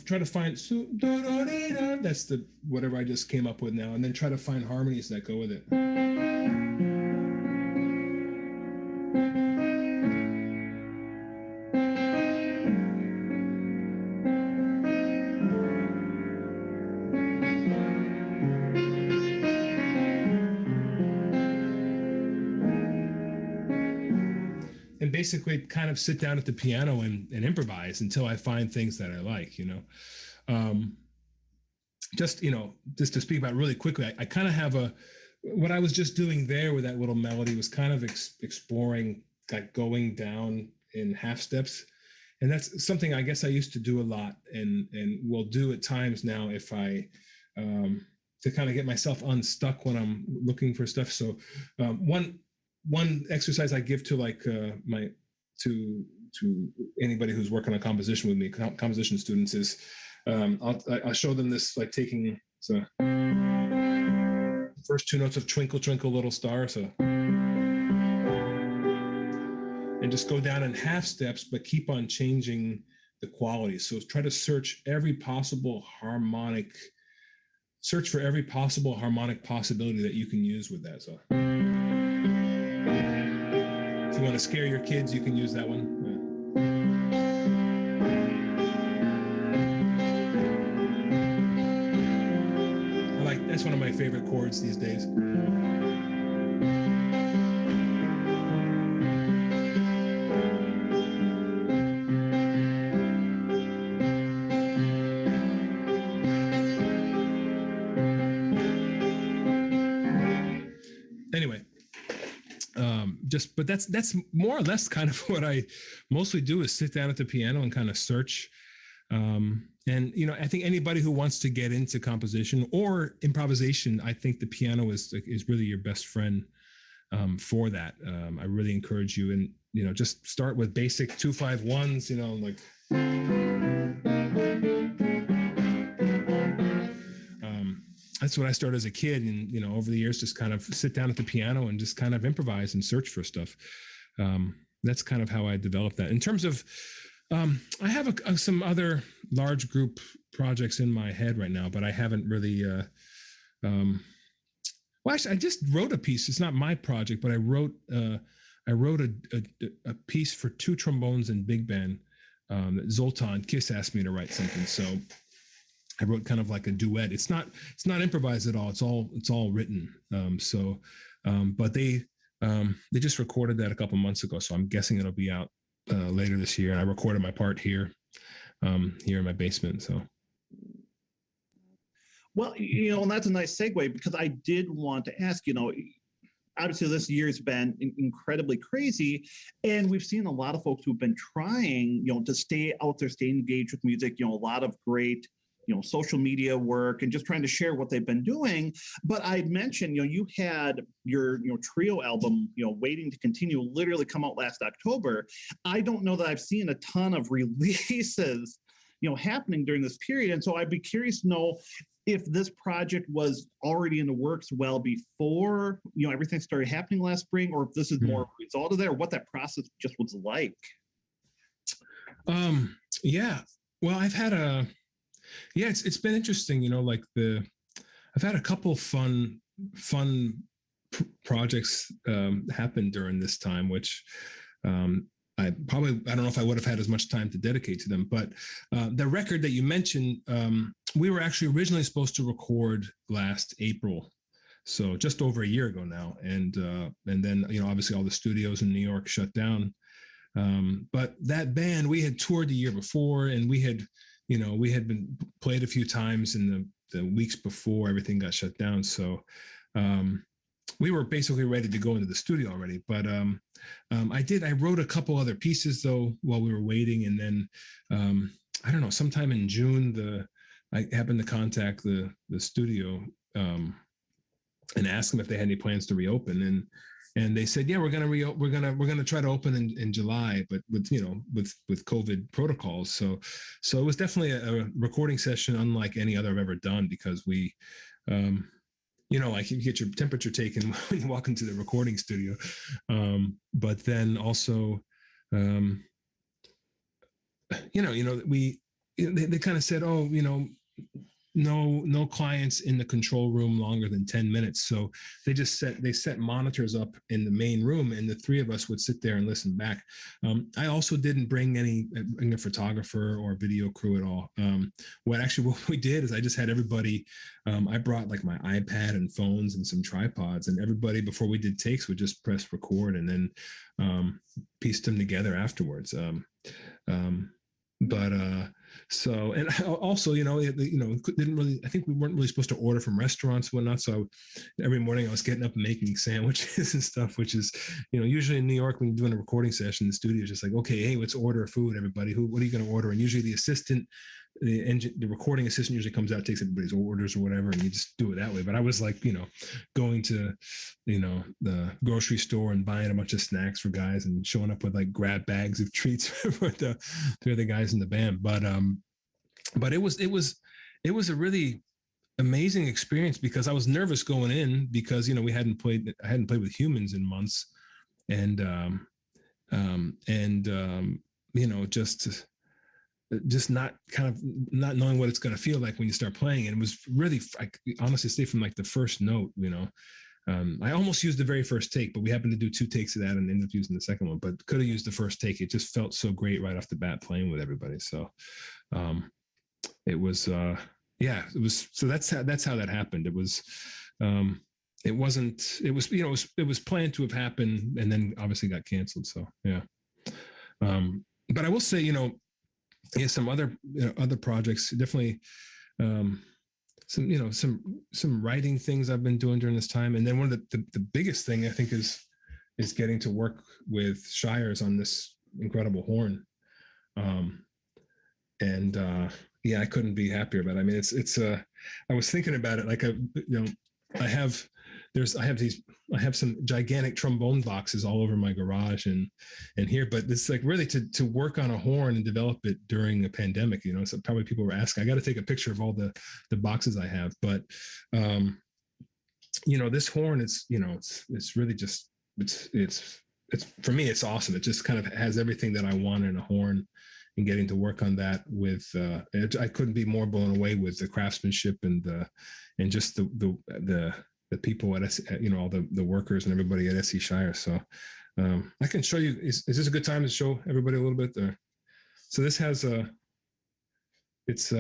Try to find that's the whatever I just came up with now, and then try to find harmonies that go with it. And basically kind of sit down at the piano and improvise until I find things that I like, just to speak about really quickly, I kind of have what I was just doing there with that little melody was kind of exploring, like going down in half steps. And that's something I guess I used to do a lot and will do at times now if I, to kind of get myself unstuck when I'm looking for stuff. So one exercise I give to to anybody who's working on composition with me, composition students, is I'll show them this, like taking first 2 notes of Twinkle Twinkle Little Star. So and just go down in half steps, but keep on changing the quality. So try to search for every possible harmonic possibility that you can use with that. So if you want to scare your kids, you can use that one. That's one of my favorite chords these days. Anyway, but that's more or less kind of what I mostly do, is sit down at the piano and kind of search. And I think anybody who wants to get into composition or improvisation, I think the piano is really your best friend for that. I really encourage you, and just start with basic 2-5-1s. Like. That's what I started as a kid, and over the years, just kind of sit down at the piano and just kind of improvise and search for stuff. That's kind of how I developed that. In terms of I have some other large group projects in my head right now, but I haven't really. Well, actually, I just wrote a piece. It's not my project, but I wrote a piece for 2 trombones and big band. Zoltan Kiss asked me to write something, so I wrote kind of like a duet. It's not improvised at all. It's all written. But they just recorded that a couple months ago, so I'm guessing it'll be out later this year. And I recorded my part here in my basement. So, well, and that's a nice segue, because I did want to ask, obviously this year's been incredibly crazy, and we've seen a lot of folks who've been trying, to stay out there, stay engaged with music, a lot of great, social media work and just trying to share what they've been doing. But I'd mentioned, you had your, trio album, Waiting to Continue, literally come out last October. I don't know that I've seen a ton of releases, happening during this period. And so I'd be curious to know if this project was already in the works well before, everything started happening last spring, or if this is more a result of that, or what that process just was like. Yeah. Well, I've had it's been interesting, I've had a couple fun projects happen during this time, which I don't know if I would have had as much time to dedicate to them, but the record that you mentioned, we were actually originally supposed to record last April, so just over a year ago now, and then obviously all the studios in New York shut down. But that band, we had toured the year before, and we had been played a few times in the weeks before everything got shut down. So we were basically ready to go into the studio already. But I wrote a couple other pieces though while we were waiting, and then I don't know, sometime in June, I happened to contact the studio and ask them if they had any plans to reopen, and they said, yeah, we're gonna try to open in July, but with COVID protocols. So it was definitely a recording session unlike any other I've ever done, because we, like you get your temperature taken when you walk into the recording studio, but then also, they kind of said, oh, no clients in the control room longer than 10 minutes. So they set monitors up in the main room, and the 3 of us would sit there and listen back. I also didn't bring a photographer or video crew at all. What we did is I just had everybody, I brought like my iPad and phones and some tripods, and everybody before we did takes would just press record and then pieced them together afterwards. So, and also, didn't really, I think we weren't really supposed to order from restaurants and whatnot. So every morning I was getting up and making sandwiches and stuff, which is, usually in New York, when you're doing a recording session, the studio is just like, okay, hey, let's order food, everybody. What are you going to order? And usually the recording assistant usually comes out, takes everybody's orders or whatever, and you just do it that way. But I was like, going to, the grocery store and buying a bunch of snacks for guys and showing up with like grab bags of treats for the 3 other guys in the band. But it was a really amazing experience, because I was nervous going in, because I hadn't played with humans in months, and You know, just not kind of not knowing what it's going to feel like when you start playing. And it was really, I honestly say, from like the first note, you know, I almost used the very first take, but we happened to do 2 takes of that and ended up using the second one, but could have used the first take. It just felt so great right off the bat playing with everybody. So it was, yeah, it was, so that's how that happened. It was, it wasn't, it was, you know, it was planned to have happened and then obviously got canceled. So, yeah. But I will say, you know, yeah, some other projects, definitely, some, you know, some writing things I've been doing during this time. And then one of the biggest thing I think is getting to work with Shires on this incredible horn. Yeah, I couldn't be happier about it. I mean, it's I was thinking about it, like, I have some gigantic trombone boxes all over my garage and here, but it's like really to work on a horn and develop it during a pandemic, you know, so probably people were asking, I got to take a picture of all the boxes I have, but, you know, this horn is, you know, it's really just, it's for me, it's awesome. It just kind of has everything that I want in a horn, and getting to work on that with, I couldn't be more blown away with the craftsmanship and just the people at, you know, all the workers and everybody at SC Shires. So I can show you, is this a good time to show everybody a little bit there? So this has so it's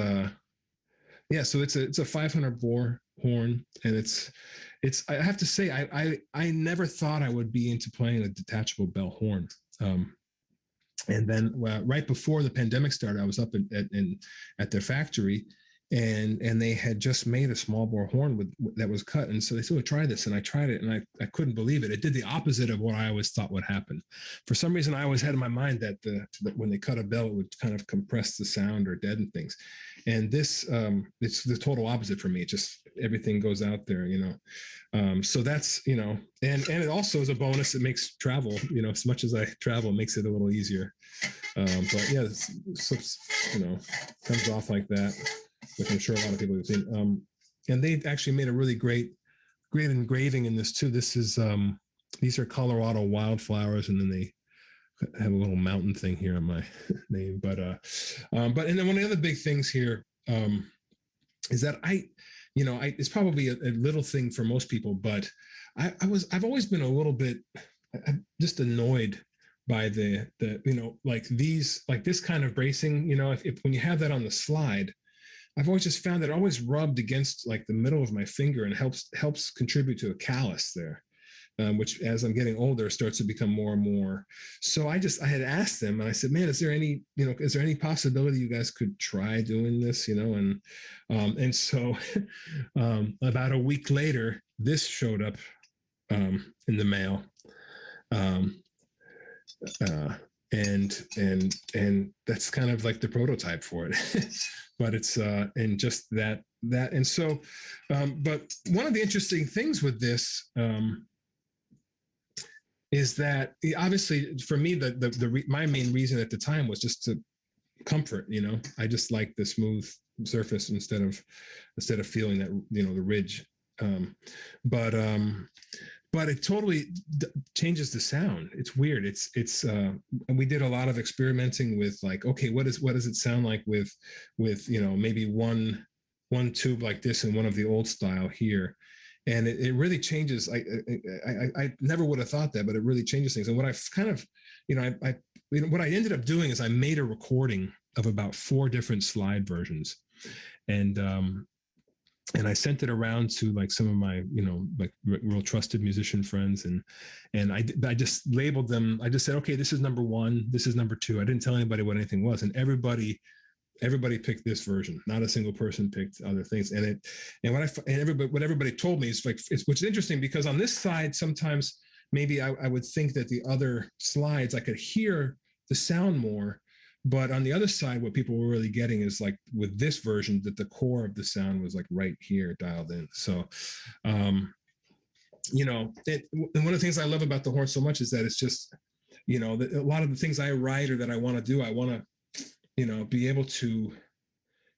a 500 bore horn, and it's, I have to say, I never thought I would be into playing a detachable bell horn. And then right before the pandemic started, I was up at their factory, and they had just made a small bore horn that was cut. And so they said, try this. And I tried it, and I couldn't believe it. It did the opposite of what I always thought would happen. For some reason, I always had in my mind that when they cut a bell, it would kind of compress the sound or deaden things. And this, it's the total opposite for me. It just, everything goes out there, you know? So that's, you know, and it also is a bonus. It makes travel, you know, as much as I travel, it makes it a little easier. But yeah, it's, you know, comes off like that, which I'm sure a lot of people have seen. And they actually made a really great engraving in this too. This is, these are Colorado wildflowers, and then they have a little mountain thing here on my name. But and then one of the other big things here is that it's probably a little thing for most people, but I've always been a little bit just annoyed by the you know, like this kind of bracing, you know, if when you have that on the slide, I've always just found that it always rubbed against like the middle of my finger and helps contribute to a callus there, which as I'm getting older starts to become more and more. So I had asked them, and I said, man, is there any possibility you guys could try doing this, you know? And so about a week later, this showed up in the mail. And that's kind of like the prototype for it. But it's and just that and so but one of the interesting things with this is that obviously for me my main reason at the time was just to comfort, you know. I just like the smooth surface instead of feeling that, you know, the ridge, but it totally changes the sound. It's weird. It's we did a lot of experimenting with, like, okay, what does it sound like with you know, maybe one tube like this and one of the old style here, and it really changes. I never would have thought that, but it really changes things. And what I've kind of, you know, what I ended up doing is I made a recording of about 4 different slide versions, and I sent it around to like some of my, you know, like real trusted musician friends, and I just labeled them. I just said, okay, this is number 1, this is number 2. I didn't tell anybody what anything was, and everybody picked this version. Not a single person picked other things. And what everybody told me is like, which is interesting, because on this side, sometimes maybe I would think that the other slides I could hear the sound more. But on the other side, what people were really getting is, like, with this version, that the core of the sound was like right here dialed in. So, you know, and one of the things I love about the horn so much is that it's just, you know, a lot of the things I write or that I want to do, I want to, you know, be able to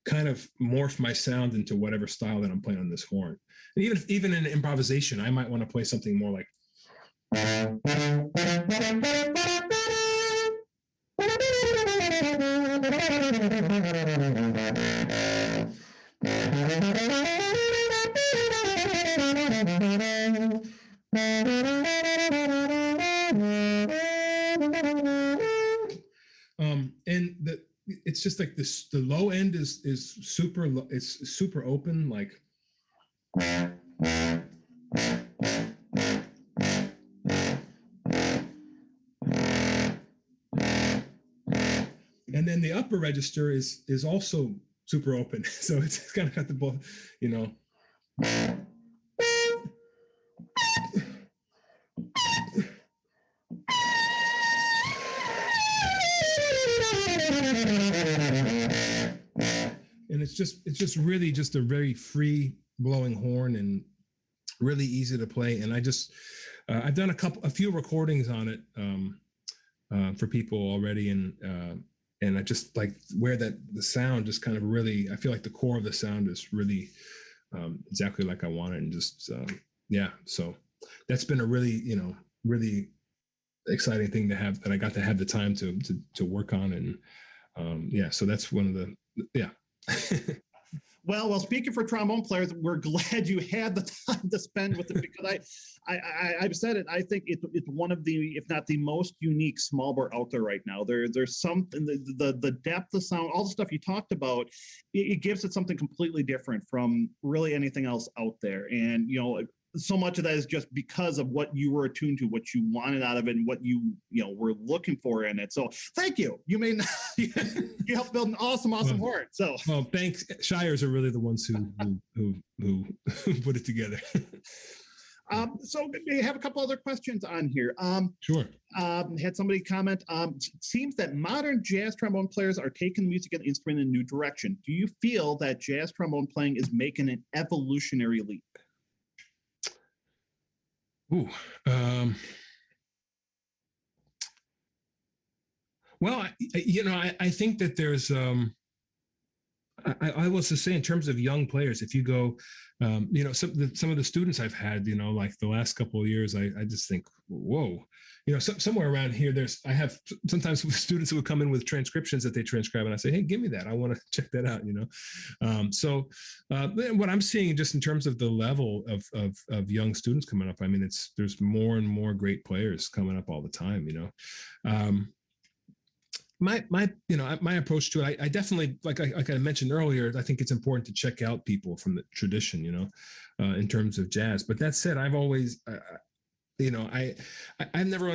kind of morph my sound into whatever style that I'm playing on this horn. And even in improvisation, I might want to play something more like. And it's just like this, the low end is super it's super open, like and then the upper register is also super open. So it's kind of got the both, you know. And it's just really just a very free blowing horn and really easy to play. And I just I've done a few recordings on it for people already, and I just like where the sound just kind of really, I feel like the core of the sound is really exactly like I want it, and just yeah. So that's been a really, you know, really exciting thing to have, that I got to have the time to work on, and yeah. So that's one of the yeah. Well, speaking for trombone players, we're glad you had the time to spend with it, because I've said it. I think it's one of the, if not the most unique small bore out there right now. There's something, the depth of sound, all the stuff you talked about, it gives it something completely different from really anything else out there. And you know, so much of that is just because of what you were attuned to, what you wanted out of it, and what you were looking for in it. So thank you. You may not, you helped build an awesome horn. So well, thanks. Shires are really the ones who put it together. So we have a couple other questions on here. Sure. Had somebody comment, it seems that modern jazz trombone players are taking the music and instrument in a new direction. Do you feel that jazz trombone playing is making an evolutionary leap? Ooh, well, I think that there's, I was to say, in terms of young players, if you go, some of the students I've had, like the last couple of years, I just think, whoa, somewhere around here, I have sometimes students who would come in with transcriptions that they transcribe, and I say, hey, give me that. I want to check that out, So what I'm seeing just in terms of the level of young students coming up, I mean, there's more and more great players coming up all the time, my approach to it, I definitely, like I mentioned earlier, I think it's important to check out people from the tradition, in terms of jazz. But that said, I've always, I never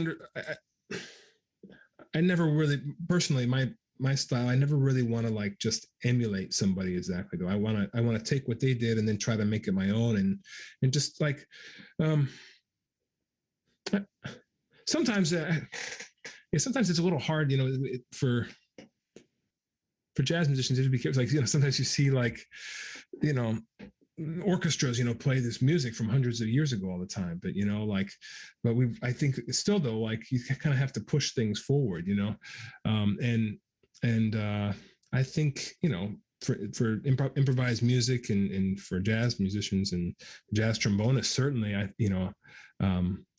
really, personally, my style, I never really want to like just emulate somebody exactly. Though I want to take what they did and then try to make it my own, and just like, sometimes. Sometimes it's a little hard, for jazz musicians to be careful. Like, sometimes you see like, orchestras, play this music from hundreds of years ago all the time. But, I think still though, like you kind of have to push things forward, and I think, for improvised music and for jazz musicians and jazz trombonists, certainly,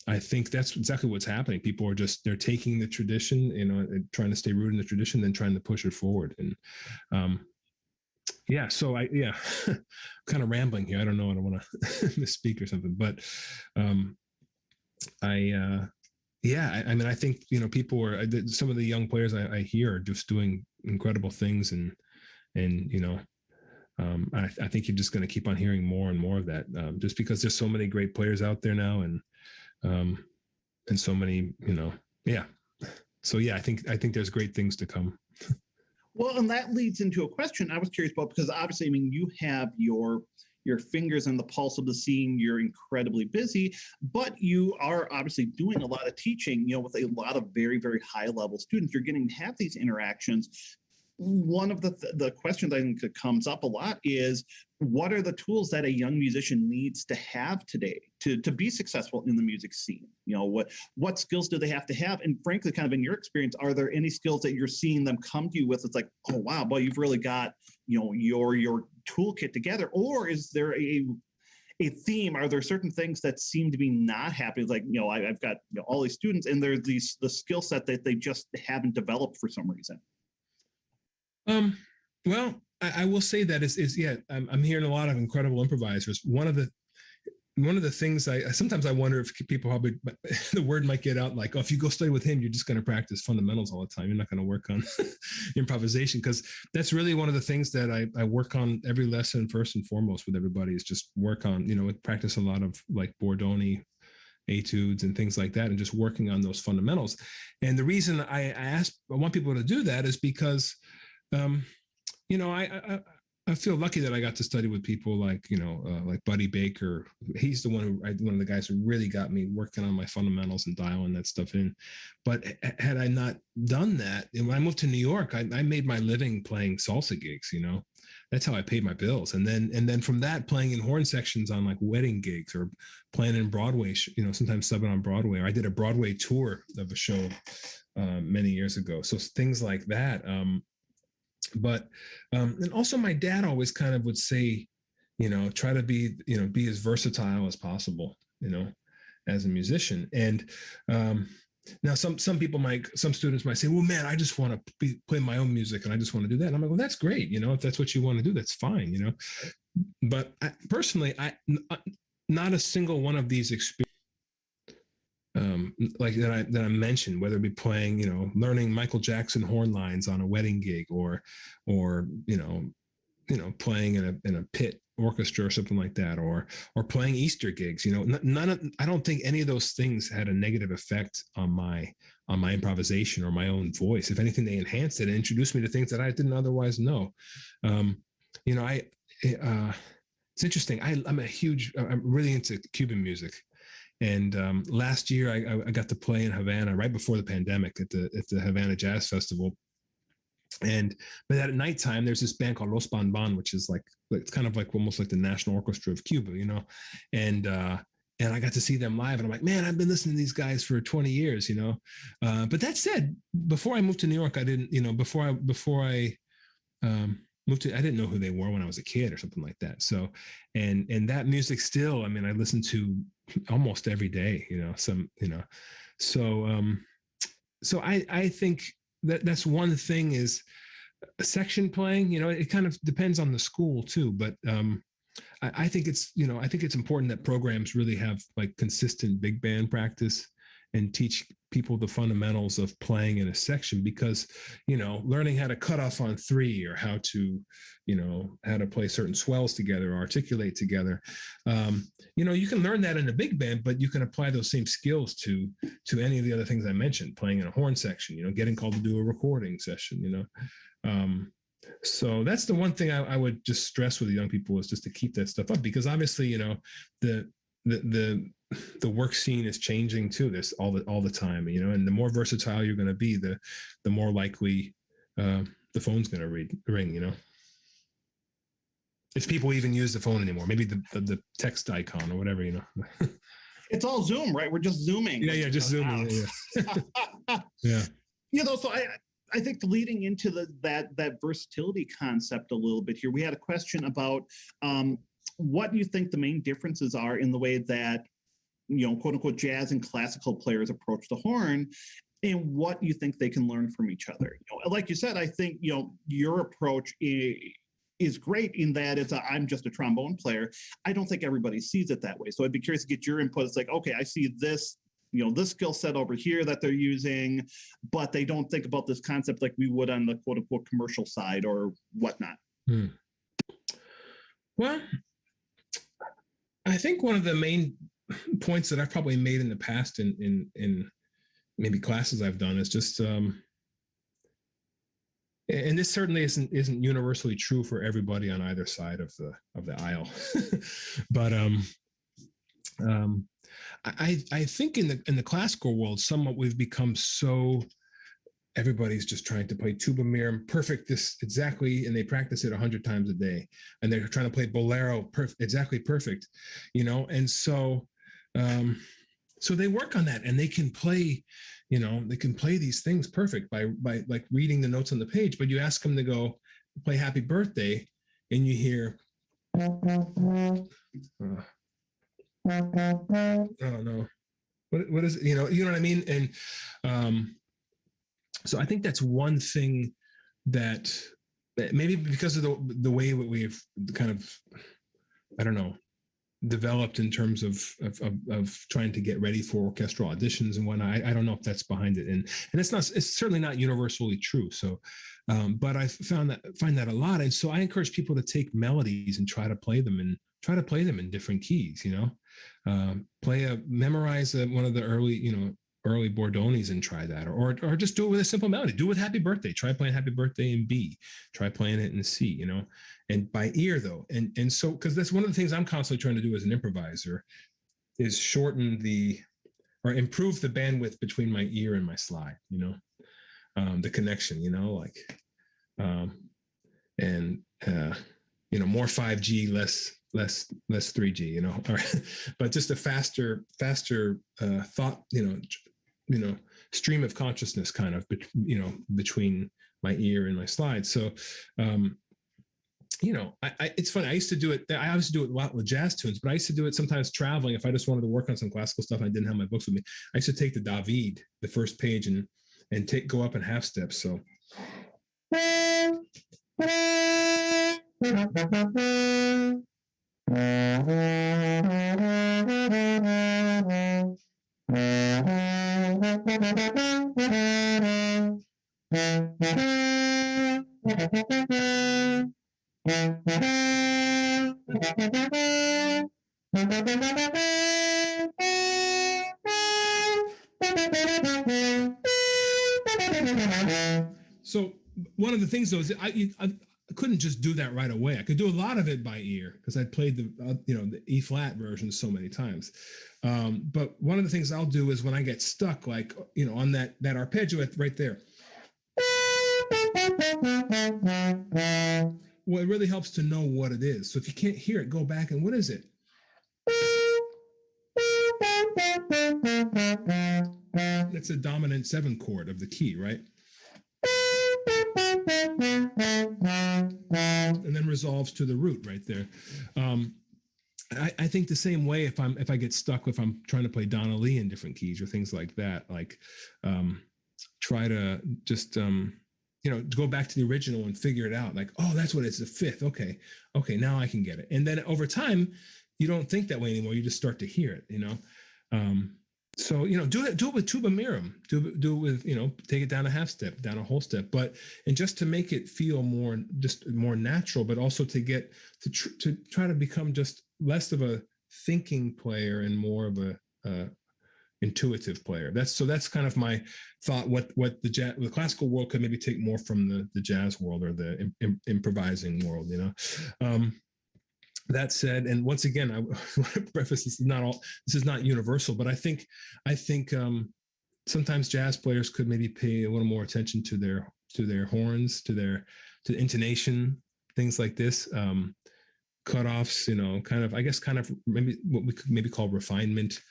I think that's exactly what's happening. People are they're taking the tradition, and trying to stay rooted in the tradition, then trying to push it forward. And yeah, so kind of rambling here. I don't know. I don't want to misspeak or something, but I mean, I think, people are, some of the young players I hear are just doing incredible things, and I think you're just going to keep on hearing more and more of that, just because there's so many great players out there now, and so many, yeah. So yeah, I think there's great things to come. Well, and that leads into a question I was curious about, because obviously, I mean, you have your fingers on the pulse of the scene. You're incredibly busy, but you are obviously doing a lot of teaching, with a lot of very, very high level students. You're getting to have these interactions. One of the questions I think that comes up a lot is, what are the tools that a young musician needs to have today to be successful in the music scene? What skills do they have to have? And frankly, kind of in your experience, are there any skills that you're seeing them come to you with? It's like, oh, wow, boy, you've really got, your toolkit together. Or is there a theme? Are there certain things that seem to be not happening? Like, I've got all these students, and there's the skill set that they just haven't developed for some reason. Well, I will say that is yeah, I'm hearing a lot of incredible improvisers. One of the things I sometimes I wonder if people probably the word might get out like, oh, if you go study with him, you're just going to practice fundamentals all the time. You're not going to work on improvisation, because that's really one of the things that I work on every lesson first and foremost with everybody is just work on, practice a lot of like Bordoni etudes and things like that, and just working on those fundamentals. And the reason I want people to do that is because, I feel lucky that I got to study with people like, like Buddy Baker. He's the one of the guys who really got me working on my fundamentals and dialing that stuff in. But had I not done that, and when I moved to New York, I made my living playing salsa gigs, that's how I paid my bills. And then from that, playing in horn sections on like wedding gigs or playing in Broadway, sometimes subbing on Broadway. Or I did a Broadway tour of a show many years ago. So things like that. But and also my dad always kind of would say, try to be as versatile as possible, as a musician. And now some students might say, well, man, I just want to play my own music and I just want to do that. And I'm like, well, that's great. If that's what you want to do, that's fine. But personally, not a single one of these experiences like that I mentioned, whether it be playing, learning Michael Jackson horn lines on a wedding gig, or playing in a pit orchestra or something like that, or playing Easter gigs. I don't think any of those things had a negative effect on my improvisation or my own voice. If anything, they enhanced it and introduced me to things that I didn't otherwise know. It's interesting. I'm really into Cuban music. And last year, I got to play in Havana right before the pandemic at the Havana Jazz Festival. But at nighttime, there's this band called Los Bon Bon, which is like it's kind of like almost like the National Orchestra of Cuba, And I got to see them live, and I'm like, man, I've been listening to these guys for 20 years, But that said, before I moved to New York, I didn't, before I moved to, I didn't know who they were when I was a kid or something like that. So, and that music still, I mean, I listen to almost every day, so I think that's one thing is section playing, it kind of depends on the school too, but I think it's important that programs really have like consistent big band practice and teach people the fundamentals of playing in a section, because, learning how to cut off on three, or how to play certain swells together, or articulate together. You can learn that in a big band, but you can apply those same skills to any of the other things I mentioned, playing in a horn section, getting called to do a recording session, So that's the one thing I would just stress with the young people, is just to keep that stuff up, because obviously, the work scene is changing too. This all the time, and the more versatile you're going to be, the more likely the phone's going to ring. If people even use the phone anymore, maybe the text icon or whatever. It's all Zoom, right? We're just zooming. Yeah, just zooming. Yeah. So I think leading into that versatility concept a little bit here, we had a question about what do you think the main differences are in the way that, quote unquote, jazz and classical players approach the horn, and what you think they can learn from each other. Like you said, I think, your approach is great in that I'm just a trombone player. I don't think everybody sees it that way. So I'd be curious to get your input. It's like, okay, I see this, this skill set over here that they're using, but they don't think about this concept like we would on the quote unquote commercial side or whatnot. Well, I think one of the main points that I've probably made in the past in maybe classes I've done is just, and this certainly isn't universally true for everybody on either side of the aisle, but I think in the classical world, somewhat we've become so. Everybody's just trying to play tuba mirum perfect, this exactly, and they practice it 100 times a day, and they're trying to play bolero exactly perfect, and so they work on that, and they can play, they can play these things perfect by like reading the notes on the page. But you ask them to go play Happy Birthday, and you hear, oh no, what is it? You know what I mean? And so I think that's one thing that maybe because of the way we've kind of, I don't know, developed in terms of trying to get ready for orchestral auditions and whatnot. I don't know if that's behind it, and it's certainly not universally true. So, but I find that a lot, and so I encourage people to take melodies and try to play them in different keys. Memorize one of the early Bordonis and try that, or just do it with a simple melody. Do it with Happy Birthday. Try playing Happy Birthday in B. Try playing it in C. And by ear though, and so because that's one of the things I'm constantly trying to do as an improviser is shorten or improve the bandwidth between my ear and my slide. The connection. More 5G, less 3G. But just a faster thought. Stream of consciousness kind of, between my ear and my slide. So, it's funny. I used to do it. I used to do it a lot with jazz tunes, but I used to do it sometimes traveling. If I just wanted to work on some classical stuff, and I didn't have my books with me, I used to take the David, the first page, and go up in half steps. So. So one of the things though is I couldn't just do that right away. I could do a lot of it by ear because I played the E flat version so many times. But one of the things I'll do is when I get stuck, like on that arpeggio right there. Well, it really helps to know what it is. So if you can't hear it, go back and what is it? That's a dominant 7 chord of the key, right? And then resolves to the root right there. I think the same way if I get stuck, if I'm trying to play Donna Lee in different keys or things like that, like try to just go back to the original and figure it out. Like, oh, that's what it's, the 5th. Okay, now I can get it. And then over time, you don't think that way anymore. You just start to hear it. So do it with tuba mirum. Do it with take it down a half step, down a whole step. And just to make it feel more natural, but also to get to try to become just less of a thinking player and more of a intuitive player. That's kind of my thought. What the classical world could maybe take more from the jazz world or the improvising world. That said, and once again, I want to preface this is not universal, but I think sometimes jazz players could maybe pay a little more attention to their horns, to intonation, things like this, cutoffs, kind of maybe what we could maybe call refinement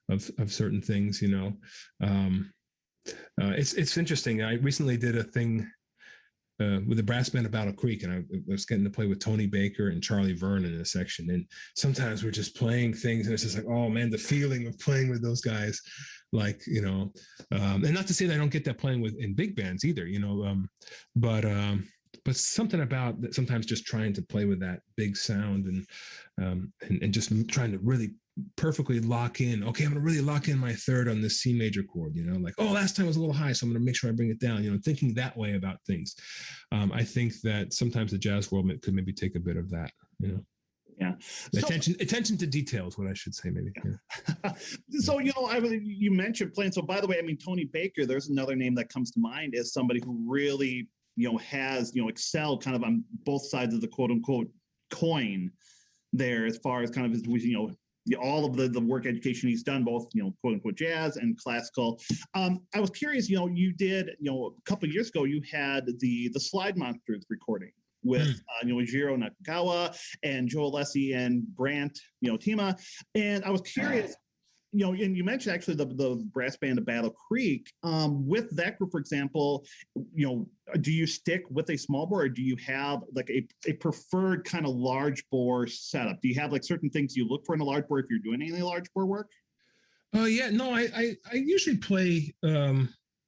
of certain things. It's interesting. I recently did a thing with the brass band of Battle Creek, and I was getting to play with Tony Baker and Charlie Vernon in a section. And sometimes we're just playing things, and it's just like, oh man, the feeling of playing with those guys, and not to say that I don't get that playing in big bands either, but something about that. Sometimes just trying to play with that big sound and just trying to really perfectly lock in. Okay, I'm going to really lock in my 3rd on this C major chord, last time was a little high, so I'm going to make sure I bring it down, thinking that way about things. I think that sometimes the jazz world could maybe take a bit of that, Yeah. Attention to detail is what I should say, maybe. Yeah. So, you mentioned playing. So, by the way, Tony Baker, there's another name that comes to mind as somebody who really, has, excelled kind of on both sides of the quote unquote coin there, as far as kind of his, all of the work education he's done, both, quote unquote jazz and classical. I was curious, you did, a couple of years ago, you had the Slide Monsters recording with, Jiro Nakagawa and Joe Alessi and Brant, Tima. And I was curious, and you mentioned actually the brass band of Battle Creek. With that group, for example, do you stick with a small bore, or do you have like a preferred kind of large bore setup? Do you have like certain things you look for in a large bore if you're doing any large bore work? Yeah, no, I usually play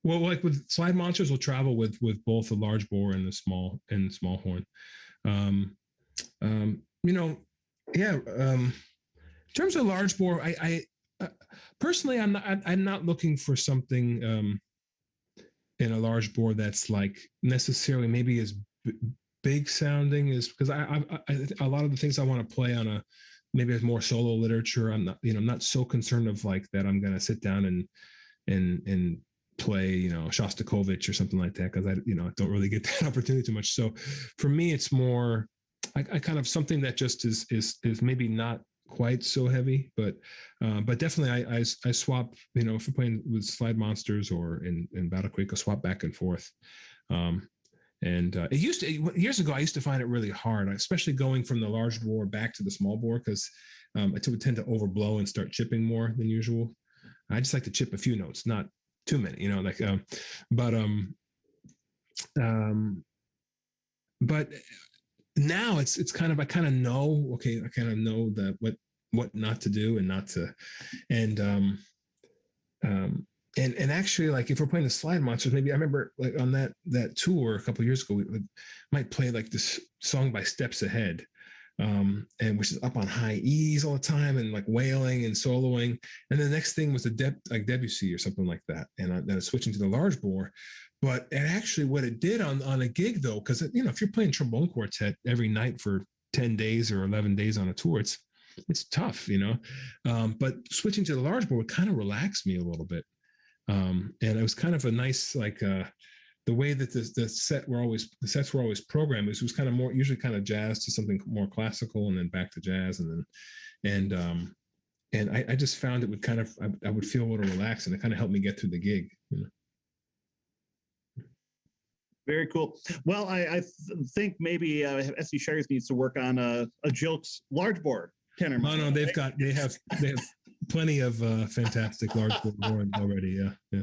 Well, like with slide monsters, we'll travel with both the large bore and the small horn. You know, yeah. In terms of large bore, I personally, I'm not looking for something in a large bore that's like necessarily maybe as big sounding as, because I a lot of the things I want to play on a maybe as more solo literature. I'm not, I'm not so concerned of like that I'm going to sit down and play, Shostakovich or something like that, because I don't really get that opportunity too much. So for me, it's more I kind of something that just is maybe not quite so heavy, but definitely I swap, if we're playing with slide monsters or in Battle Creek, I swap back and forth. And it used to, years ago, I used to find it really hard, especially going from the large bore back to the small bore, because I would tend to overblow and start chipping more than usual. I just like to chip a few notes, not too many, but now it's kind of, I kind of know, okay, I kind of know that what not to do and not to, and actually, like if we're playing the slide monsters, maybe I remember like on that tour a couple of years ago, we might play like this song by Steps Ahead, and which is up on high E's all the time and like wailing and soloing. And the next thing was like Debussy or something like that. And then I was switching to the large bore. But it actually, what it did on a gig though, because if you're playing trombone quartet every night for 10 days or 11 days on a tour, it's tough, but switching to the large bore kind of relaxed me a little bit. And it was kind of a nice, like, the way that the sets were always programmed, it was kind of more usually kind of jazz to something more classical and then back to jazz. And I just found it would kind of, I would feel a little relaxed, and it kind of helped me get through the gig, Very cool. Well, I think maybe SC Shires needs to work on a Gilkes large bore tenor. No, they have plenty of fantastic large bore horns already. Yeah.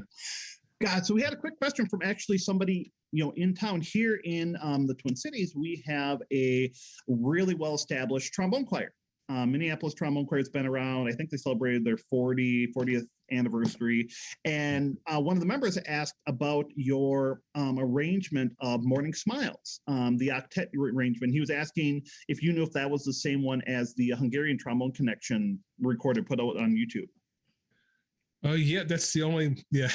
God, so we had a quick question from actually somebody in town here in the Twin Cities. We have a really well-established trombone choir. Minneapolis Trombone Choir has been around. I think they celebrated their 40th anniversary. And one of the members asked about your arrangement of Morning Smiles, the octet arrangement. He was asking if you knew if that was the same one as the Hungarian Trombone Connection recorded, put out on YouTube. Oh yeah, that's the only, yeah.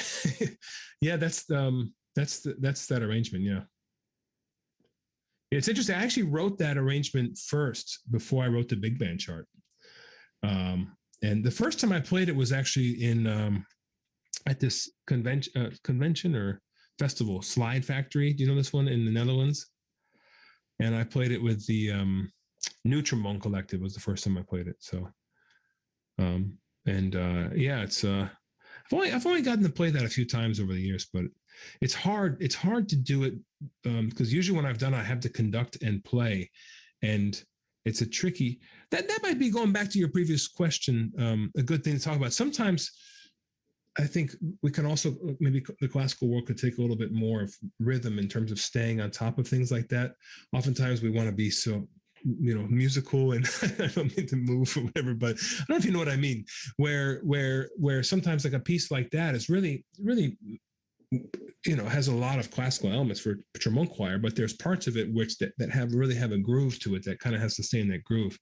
Yeah, that's that arrangement, yeah. It's interesting. I actually wrote that arrangement first before I wrote the big band chart. And the first time I played it was actually in at this convention or festival, Slide Factory. Do you know this one in the Netherlands? And I played it with the New Trombone Collective. Was the first time I played it. So, yeah, it's I've only gotten to play that a few times over the years, but it's hard to do it because usually when I've done it, I have to conduct and play, and it's a tricky that might be going back to your previous question, a good thing to talk about. Sometimes I think we can also, maybe the classical world could take a little bit more of rhythm in terms of staying on top of things like that. Oftentimes we want to be so musical, and I don't mean to move or whatever, but I don't know if you know what I mean, where sometimes like a piece like that is really has a lot of classical elements for trombone choir, but there's parts of it which that really have a groove to it that kind of has to stay in that groove.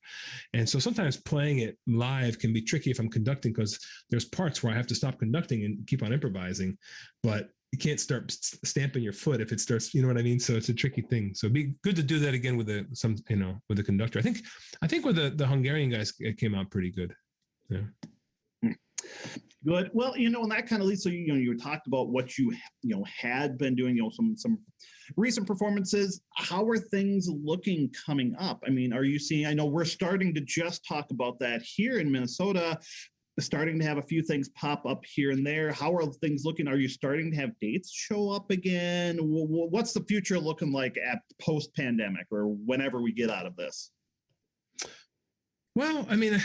And so sometimes playing it live can be tricky if I'm conducting, because there's parts where I have to stop conducting and keep on improvising, but you can't start stamping your foot if it starts, you know what I mean? So it's a tricky thing. So it'd be good to do that again with with the conductor. I think with the Hungarian guys, it came out pretty good. Yeah. Good. Well, and that kind of leads to, you talked about what you had been doing, some recent performances. How are things looking coming up? I mean, are you seeing, I know we're starting to just talk about that here in Minnesota, starting to have a few things pop up here and there. How are things looking? Are you starting to have dates show up again? What's the future looking like at post-pandemic or whenever we get out of this? Well, I mean,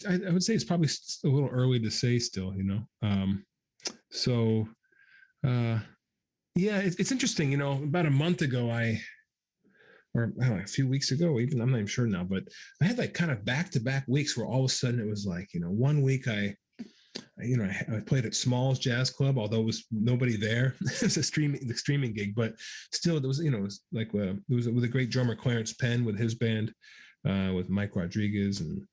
I would say it's probably a little early to say still, So, yeah, it's interesting, about a month ago, or I don't know, a few weeks ago, even, I'm not even sure now, but I had like kind of back-to-back weeks where all of a sudden it was like, 1 week I I played at Smalls Jazz Club, although it was nobody there. It was the streaming gig, but still, it was, it was like, it was with a great drummer, Clarence Penn, with his band, with Mike Rodriguez and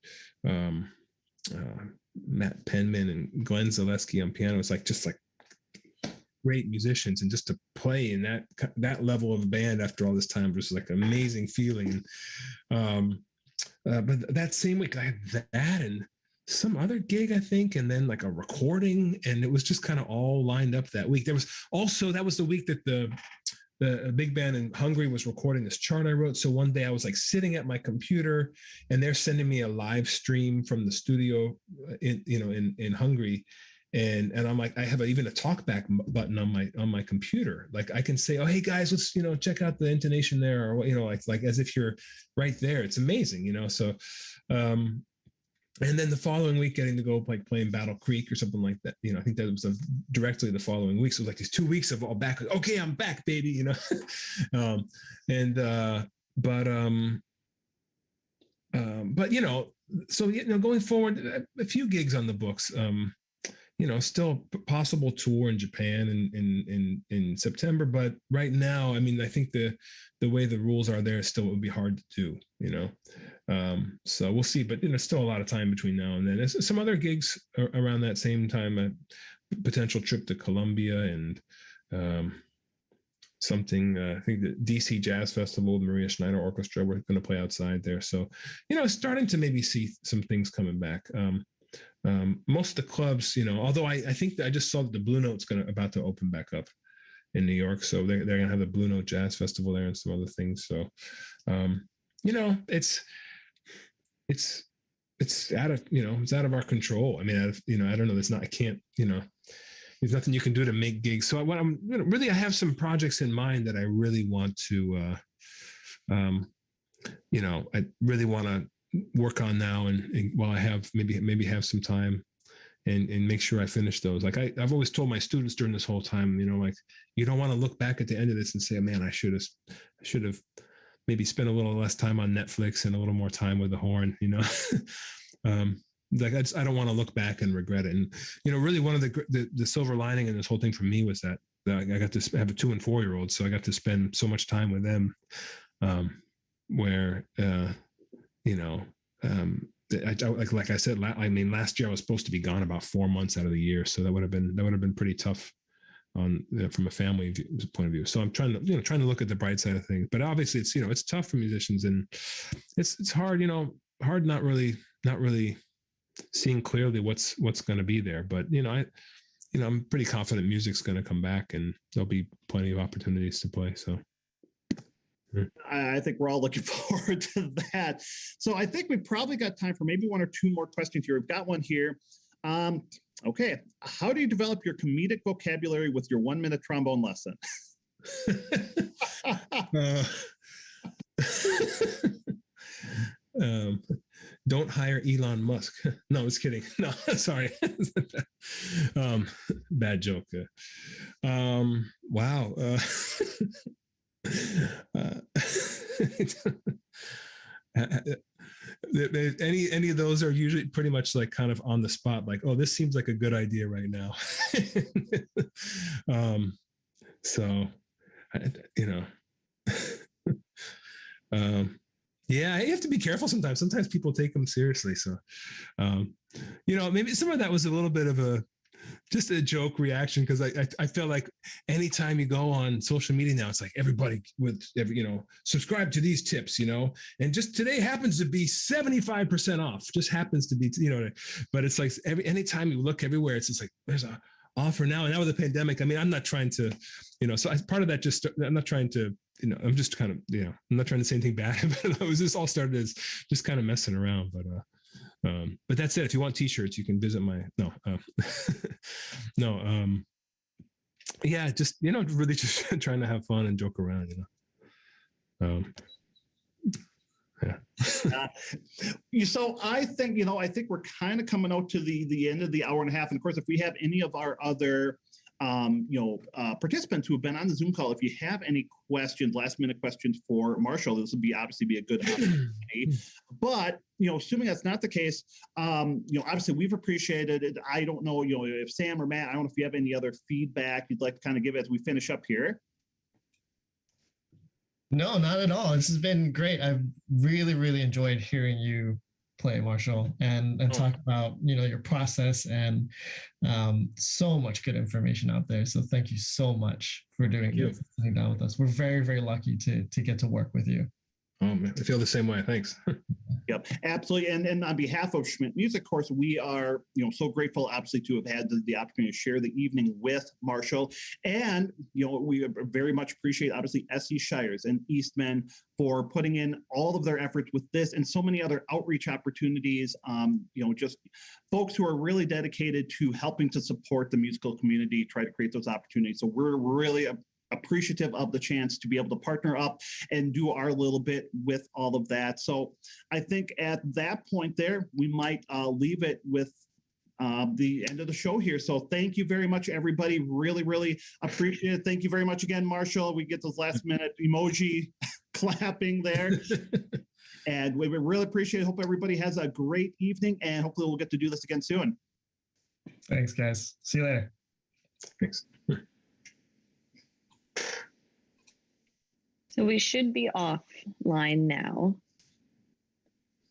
Matt Penman and Glenn Zaleski on piano. It's like, just like great musicians, and just to play in that level of band after all this time was like an amazing feeling. But that same week I had that and some other gig, I think, and then like a recording, and it was just kind of all lined up that week. There was also, that was the week that the big band in Hungary was recording this chart I wrote. So one day I was like sitting at my computer, and they're sending me a live stream from the studio in Hungary. And I'm like, I have even a talkback button on my computer. Like I can say, oh, hey guys, let's, check out the intonation there, or, like as if you're right there. It's amazing, so, and then the following week getting to go like playing Battle Creek or something like that. I think that was directly the following week. So it was like these 2 weeks of all back. Okay, I'm back, baby, so, going forward, a few gigs on the books, still possible tour in Japan in September. But right now, I mean, I think the way the rules are there, still it would be hard to do, so we'll see. But still a lot of time between now and then. There's some other gigs around that same time, a potential trip to Colombia and something. I think the DC Jazz Festival, the Maria Schneider Orchestra, we're going to play outside there. So starting to maybe see some things coming back. Most of the clubs, although I think that I just saw that the Blue Note's about to open back up in New York, so they're going to have the Blue Note Jazz Festival there and some other things. So, it's out of it's out of our control. I mean, I don't know. I can't. There's nothing you can do to make gigs. So what I'm really, I have some projects in mind that I really want to, I really want to work on now, and while I have maybe have some time and make sure I finish those. Like I've always told my students during this whole time, like you don't want to look back at the end of this and say, man, I should have maybe spent a little less time on Netflix and a little more time with the horn, like I don't want to look back and regret it. And, really one of the silver lining in this whole thing for me was that I got to have a 2 and 4 year old. So I got to spend so much time with them, where, like I said, last year I was supposed to be gone about 4 months out of the year. So that would have been pretty tough on from a family point of view. So I'm trying to look at the bright side of things, but obviously it's, it's tough for musicians, and it's hard, hard not really seeing clearly what's going to be there. But, I'm pretty confident music's going to come back, and there'll be plenty of opportunities to play. So I think we're all looking forward to that. So I think we probably got time for maybe 1 or 2 more questions here. We've got one here. Okay. How do you develop your comedic vocabulary with your 1-minute trombone lesson? Don't hire Elon Musk. No, I was kidding. No, sorry. Bad joke. Wow. Any of those are usually pretty much like kind of on the spot, like, oh, this seems like a good idea right now. So yeah, you have to be careful sometimes people take them seriously. So maybe some of that was a little bit of just a joke reaction, because I feel like anytime you go on social media now, it's like everybody subscribe to these tips, and just today happens to be 75% off, just happens to be, but it's like anytime you look everywhere, it's just like there's a offer now. And now with the pandemic, I mean, I'm not trying to, so as part of that, I'm not trying to, I'm just kind of, I'm not trying to say anything bad, but it was just all started as just kind of messing around, but that's it. If you want t-shirts, you can visit my, yeah, just, really just trying to have fun and joke around, yeah. So I think we're kind of coming out to the end of the hour and a half. And of course, if we have any of our other participants who have been on the Zoom call, if you have any questions, last minute questions for Marshall, this would be obviously be a good opportunity. But, assuming that's not the case, obviously we've appreciated it. I don't know, if Sam or Matt, I don't know if you have any other feedback you'd like to kind of give as we finish up here. No, not at all. This has been great. I've really, really enjoyed hearing you play, Marshall, and talk about your process, and so much good information out there. So thank you so much for doing this, sitting down with us. We're very, very lucky to get to work with you. Oh man, I feel the same way. Thanks. Yep, absolutely. And on behalf of Schmitt Music, of course, we are so grateful, obviously, to have had the opportunity to share the evening with Marshall. And we very much appreciate, obviously, SE Shires and Eastman for putting in all of their efforts with this and so many other outreach opportunities. Just folks who are really dedicated to helping to support the musical community, try to create those opportunities. So we're really appreciative of the chance to be able to partner up and do our little bit with all of that. So I think at that point there, we might leave it with the end of the show here. So thank you very much, everybody. Really, really appreciate it. Thank you very much again, Marshall. We get those last minute emoji clapping there. And we really appreciate it. Hope everybody has a great evening, and hopefully we'll get to do this again soon. Thanks, guys. See you later. Thanks. So we should be offline now,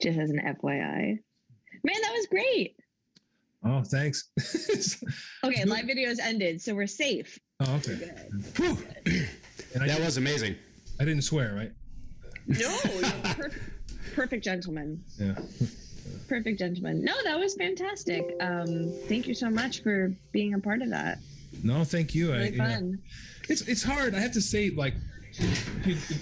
just as an FYI. Man, that was great. Oh, thanks. Okay, live videos ended, so we're safe. Oh, okay. Whew. That was amazing. I didn't swear, right? No, perfect gentleman. Yeah. Perfect gentleman. No, that was fantastic. Thank you so much for being a part of that. No, thank you. Really fun. It's hard. I have to say, like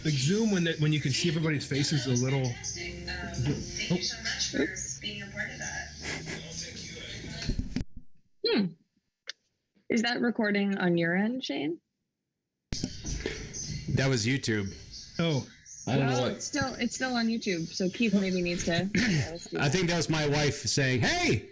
Zoom, when you can see everybody's faces a little. Thank you so much for being a part of that. Is that recording on your end, Shane? That was YouTube. Oh, I don't know what. It's still on YouTube. So Keith maybe needs to. I think that was my wife saying, "Hey,